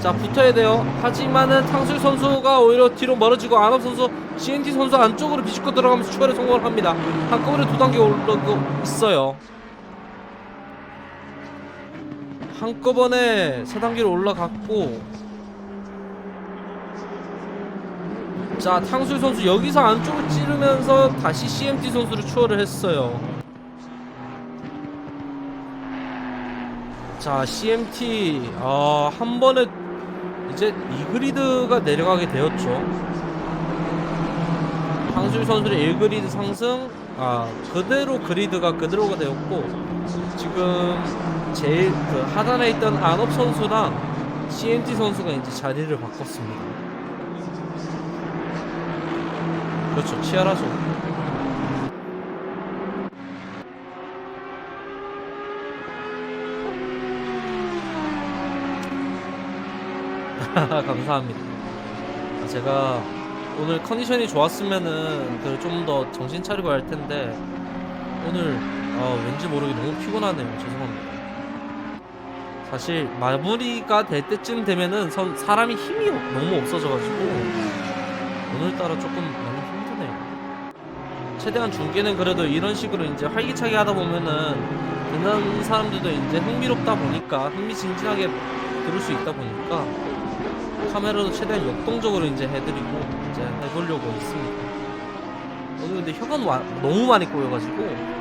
[SPEAKER 1] 자, 붙어야 돼요. 하지만은 탕수육 선수가 오히려 뒤로 멀어지고 안업 선수, CNT 선수 안쪽으로 비집고 들어가면서 추월에 성공을 합니다. 한꺼번에 두 단계 올라가고 있어요. 한꺼번에 4단계로 올라갔고, 자, 탕수육 선수 여기서 안쪽을 찌르면서 다시 CMT 선수를 추월을 했어요. 자, CMT 한 번에 이제 2그리드가 내려가게 되었죠. 탕수육 선수의 1그리드 상승, 그대로 그리드가 그대로가 되었고, 지금 제일 그 하단에 있던 안업 선수랑 CMT 선수가 이제 자리를 바꿨습니다. 그렇죠, 치열하죠. 감사합니다. 제가 오늘 컨디션이 좋았으면은 좀 더 정신 차리고 할 텐데 오늘 왠지 모르게 너무 피곤하네요. 죄송합니다. 사실 마무리가 될 때쯤 되면은 사람이 힘이 너무 없어져가지고 오늘따라 조금 많이 힘드네요. 최대한 중계는 그래도 이런 식으로 이제 활기차게 하다 보면은 듣는 사람들도 이제 흥미롭다 보니까 흥미진진하게 들을 수 있다 보니까 카메라도 최대한 역동적으로 이제 해드리고 이제 해보려고 있습니다. 오늘 근데 혀가 너무 많이 꼬여가지고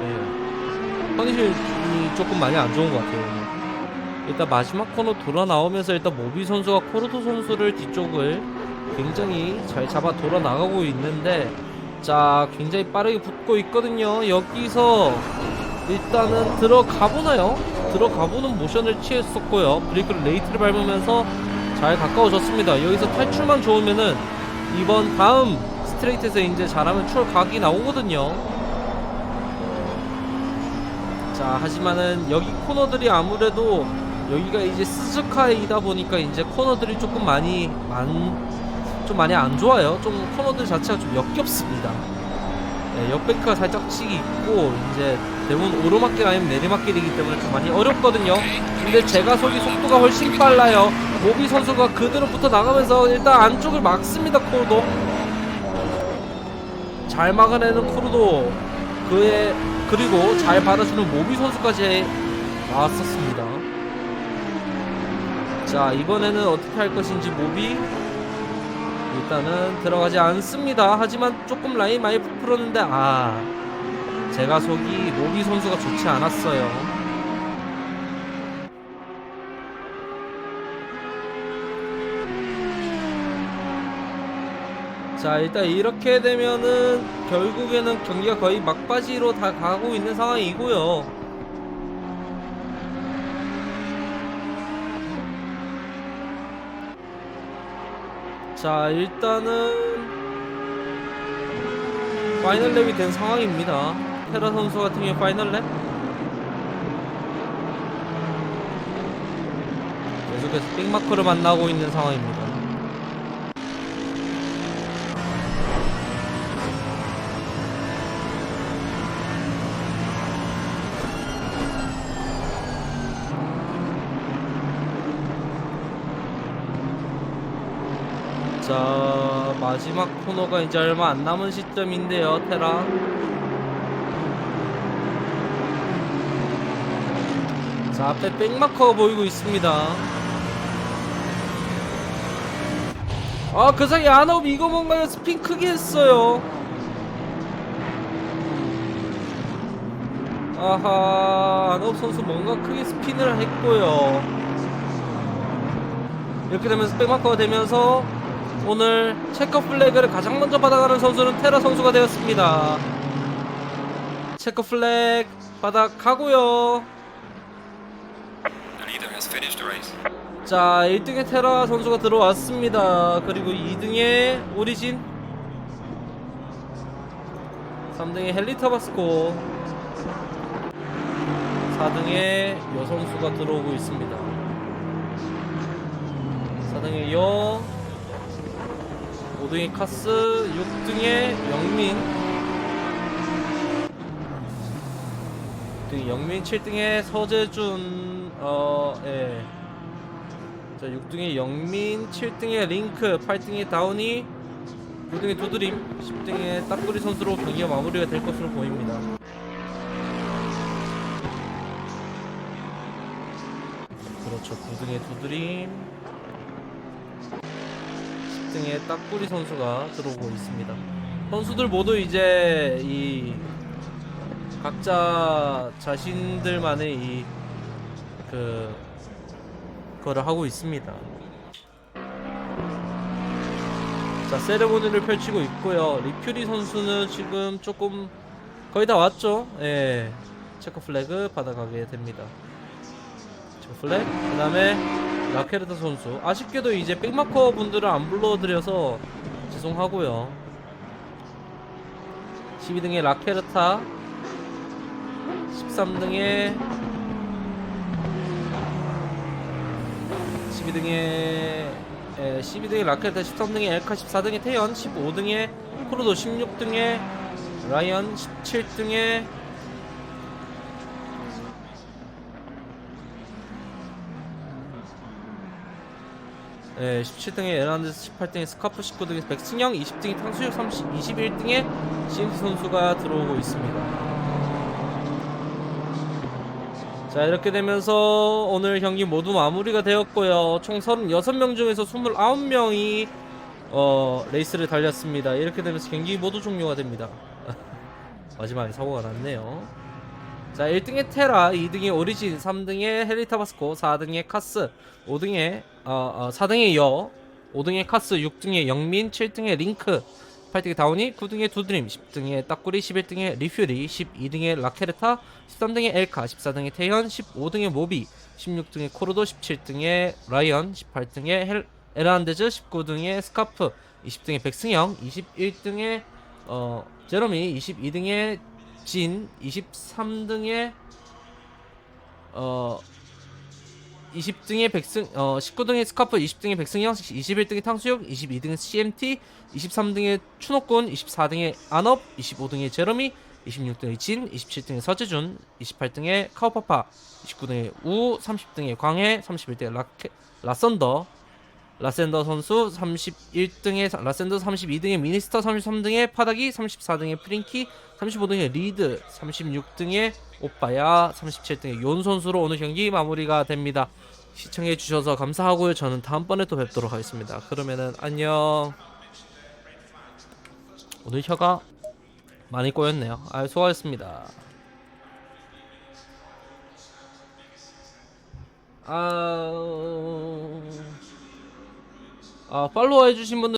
[SPEAKER 1] 컨디션이 조금 많이 안 좋은 것 같아요. 오늘. 일단 마지막 코너 돌아 나오면서 일단 모비 선수가 코르도 선수를 뒤쪽을 굉장히 잘 잡아 돌아 나가고 있는데, 자 굉장히 빠르게 붙고 있거든요. 여기서 일단은 들어가보나요? 들어가보는 모션을 취했었고요. 브레이크를 레이트를 밟으면서 잘 가까워졌습니다. 여기서 탈출만 좋으면은 이번 다음 스트레이트에서 이제 잘하면 출각이 나오거든요. 자 하지만은 여기 코너들이 아무래도 여기가 이제 스즈카이다 보니까 이제 코너들이 조금 많이 안 좋아요. 좀 코너들 자체가 좀 역겹습니다. 네, 역백크가 살짝 치기 있고 이제 대부분 오르막길 아니면 내리막길이기 때문에 좀 많이 어렵거든요. 근데 제가 속이 속도가 훨씬 빨라요. 모비 선수가 그대로 붙어 나가면서 일단 안쪽을 막습니다. 코르도 잘 막아내는 코르도 그리고 잘 받아주는 모비 선수까지 나왔었습니다. 자 이번에는 어떻게 할 것인지 모비 일단은 들어가지 않습니다. 하지만 조금 라인 많이 풀었는데 제가 속이 모비 선수가 좋지 않았어요. 자 일단 이렇게 되면은 결국에는 경기가 거의 막바지로 다 가고 있는 상황이고요. 자 일단은 파이널 랩이 된 상황입니다. 테라 선수 같은 경우 파이널 랩 계속해서 빅마커를 만나고 있는 상황입니다. 자 마지막 코너가 이제 얼마 안 남은 시점인데요. 테라 자 앞에 백마커가 보이고 있습니다. 그 사이 안업 이거 뭔가요? 스핀 크게 했어요. 아하 안업 선수 뭔가 크게 스핀을 했고요. 이렇게 되면서 백마커가 되면서 오늘 체커 플래그를 가장 먼저 받아가는 선수는 테라 선수가 되었습니다. 체커 플래그 받아가고요. 자 1등에 테라 선수가 들어왔습니다. 그리고 2등에 오리진, 3등에 헬리타바스코, 4등에 여 선수가 들어오고 있습니다. 4등에 여, 5등에 카스, 6등에 영민, 6등에 영민, 7등에 서재준, 예. 자 6등에 영민, 7등에 링크, 8등에 다운이, 9등에 두드림, 10등에 딱구리 선수로 경기가 마무리가 될 것으로 보입니다. 그렇죠. 9등에 두드림, 10등에 딱구리 선수가 들어오고 있습니다. 선수들 모두 이제 이 각자 자신들만의 그거를 하고 있습니다. 자 세레모니를 펼치고 있고요. 리퓨리 선수는 지금 조금 거의 다 왔죠. 예. 체커 플래그 받아가게 됩니다. 체커 플래그. 그 다음에 라케르타 선수. 아쉽게도 이제 백마커 분들을 안 불러드려서 죄송하고요. 12등의 라케르타, 13등의 12등의 라케르타, 13등의 엘카, 14등의 태연, 15등의 크루도, 16등의 라이언, 17등의 17등의 에란데스, 18등의 스카프, 19등의 백승영, 20등의 탕수육, 21등의 CMT 선수가 들어오고 있습니다. 자, 이렇게 되면서 오늘 경기 모두 마무리가 되었고요. 총 36명 중에서 29명이 레이스를 달렸습니다. 이렇게 되면서 경기 모두 종료가 됩니다. 마지막에 사고가 났네요. 자, 1등의 테라, 2등의 오리진, 3등의 헬리타바스코, 4등의 카스, 5등의 4등의 여, 5등의 카스, 6등의 영민, 7등의 링크, 8등의 다우니, 9등의 두드림, 10등의 따꾸리, 11등의 리퓨리, 12등의 라케르타, 13등의 엘카, 14등의 태현, 15등의 모비, 16등의 코르도, 17등의 라이언, 18등의 에란데즈, 19등의 스카프, 20등의 백승영, 21등의 제러미, 22등의 진, 23등의 20등의 19등의 스카프, 20등의 백승영, 21등의 탕수육, 22등의 CMT, 23등의 추노꾼, 24등의 안업, 25등의 제러미, 26등의 진, 27등의 서재준, 28등의 카우파파, 29등의 우, 30등의 광해, 31등의 라센더 선수, 31등의 라센더, 32등의 미니스터, 33등의 파다기, 34등의 프링키, 35등의 리드, 36등의 오빠야, 37등의 용 선수로 오늘 경기 마무리가 됩니다. 시청해주셔서 감사하고요. 저는 다음번에 또 뵙도록 하겠습니다. 그러면은 안녕. 오늘 혀가 많이 꼬였네요. 수고하셨습니다. 팔로워 해주신 분들